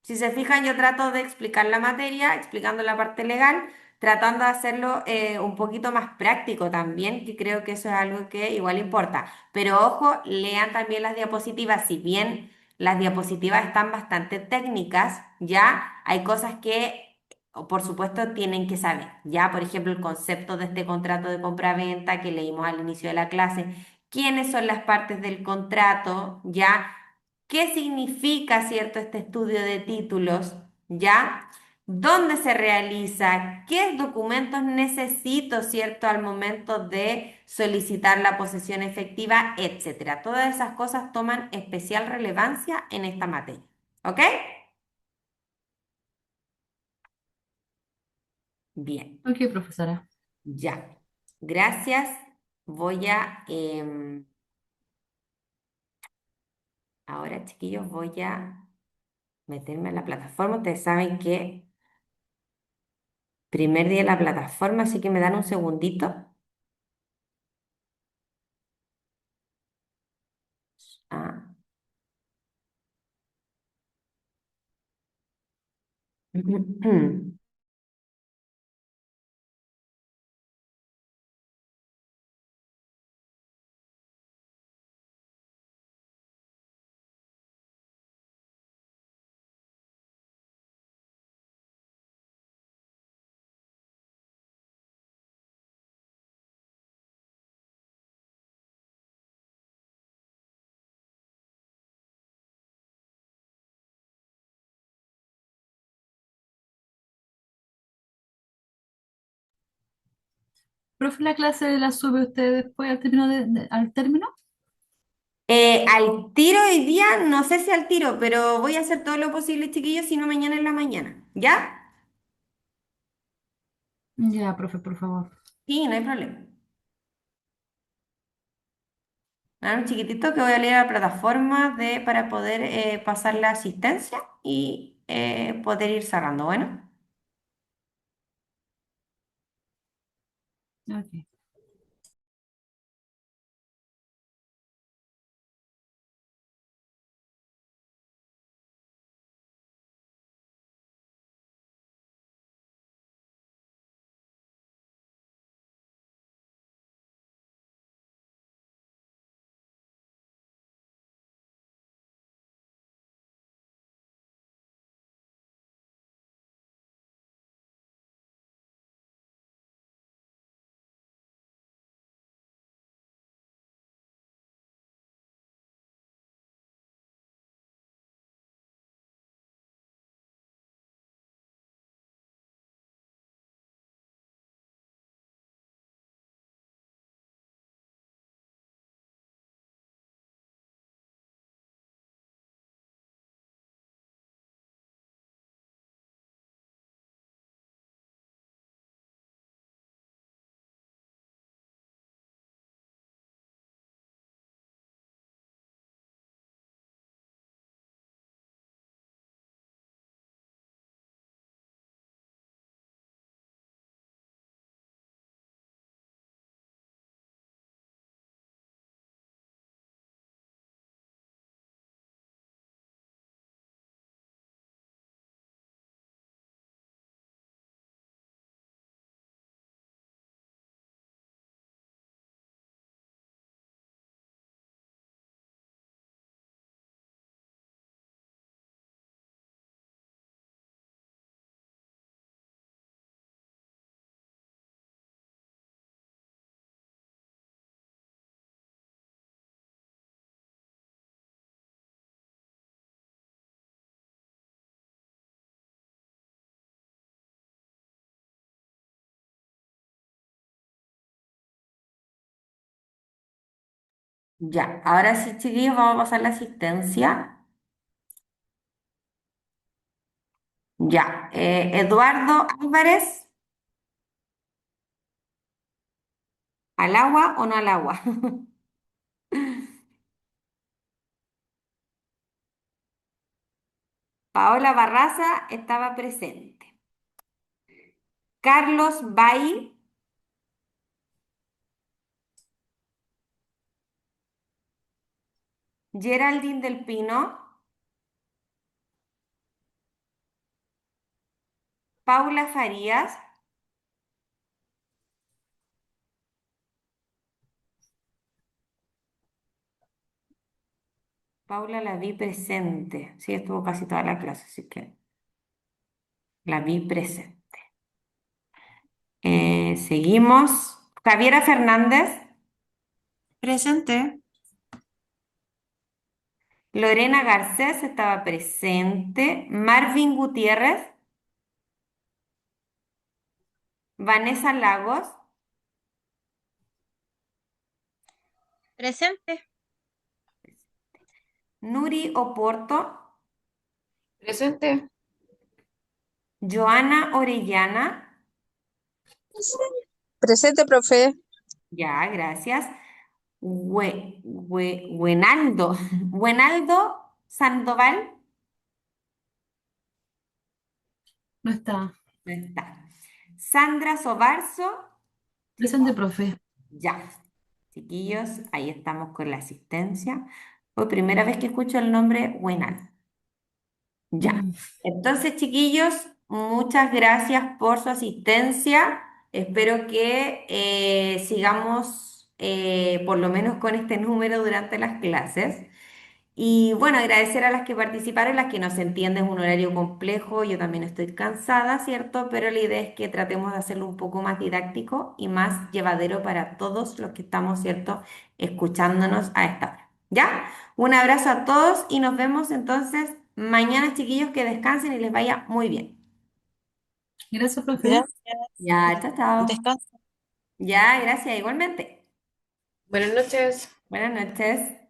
Si se fijan, yo trato de explicar la materia, explicando la parte legal, tratando de hacerlo un poquito más práctico también, que creo que eso es algo que igual importa. Pero ojo, lean también las diapositivas, si bien las diapositivas están bastante técnicas, ya hay cosas que, por supuesto, tienen que saber. Ya, por ejemplo, el concepto de este contrato de compra-venta que leímos al inicio de la clase, quiénes son las partes del contrato, ya. ¿Qué significa, cierto, este estudio de títulos? ¿Ya? ¿Dónde se realiza? ¿Qué documentos necesito, cierto, al momento de solicitar la posesión efectiva, etcétera? Todas esas cosas toman especial relevancia en esta materia. ¿Ok? Bien, Ok, profesora. ya. Gracias. Ahora, chiquillos, voy a meterme a la plataforma. Ustedes saben que primer día de la plataforma, así que me dan un segundito. Ah. ¿Profe, la clase la sube usted después al término al término? Al tiro hoy día, no sé si al tiro, pero voy a hacer todo lo posible, chiquillos, si no mañana en la mañana. ¿Ya? Ya, profe, por favor. Sí, no hay problema. Dame un chiquitito que voy a leer la plataforma para poder pasar la asistencia y poder ir cerrando. Bueno. Ok. Ya, ahora sí, chiquillos, vamos a pasar la asistencia. Ya, Eduardo Álvarez, ¿al agua o no al agua? Paola Barraza estaba presente. Carlos Bay, Geraldine del Pino, Paula Farías, Paula la vi presente. Sí, estuvo casi toda la clase, así que la vi presente. Seguimos. Javiera Fernández, Presente. Lorena Garcés estaba presente, Marvin Gutiérrez, Vanessa Lagos, Presente. Nuri Oporto, Presente. Joana Orellana, Presente, profe. ya, gracias. Buenaldo, Buenaldo Sandoval, No está. no está. Sandra Sobarzo, sí Presente, está. profe. Ya, chiquillos, ahí estamos con la asistencia. Por primera vez que escucho el nombre Buenaldo. Ya. Mm. Entonces, chiquillos, muchas gracias por su asistencia. Espero que sigamos por lo menos con este número durante las clases. Y bueno, agradecer a las que participaron, las que no se entienden, es un horario complejo, yo también estoy cansada, ¿cierto? Pero la idea es que tratemos de hacerlo un poco más didáctico y más llevadero para todos los que estamos, ¿cierto? Escuchándonos a esta hora. ¿Ya? Un abrazo a todos y nos vemos entonces mañana, chiquillos, que descansen y les vaya muy bien. Gracias, profe. Gracias. Ya, chao, chao. Descansa. Ya, gracias, igualmente. Buenas noches. Buenas noches.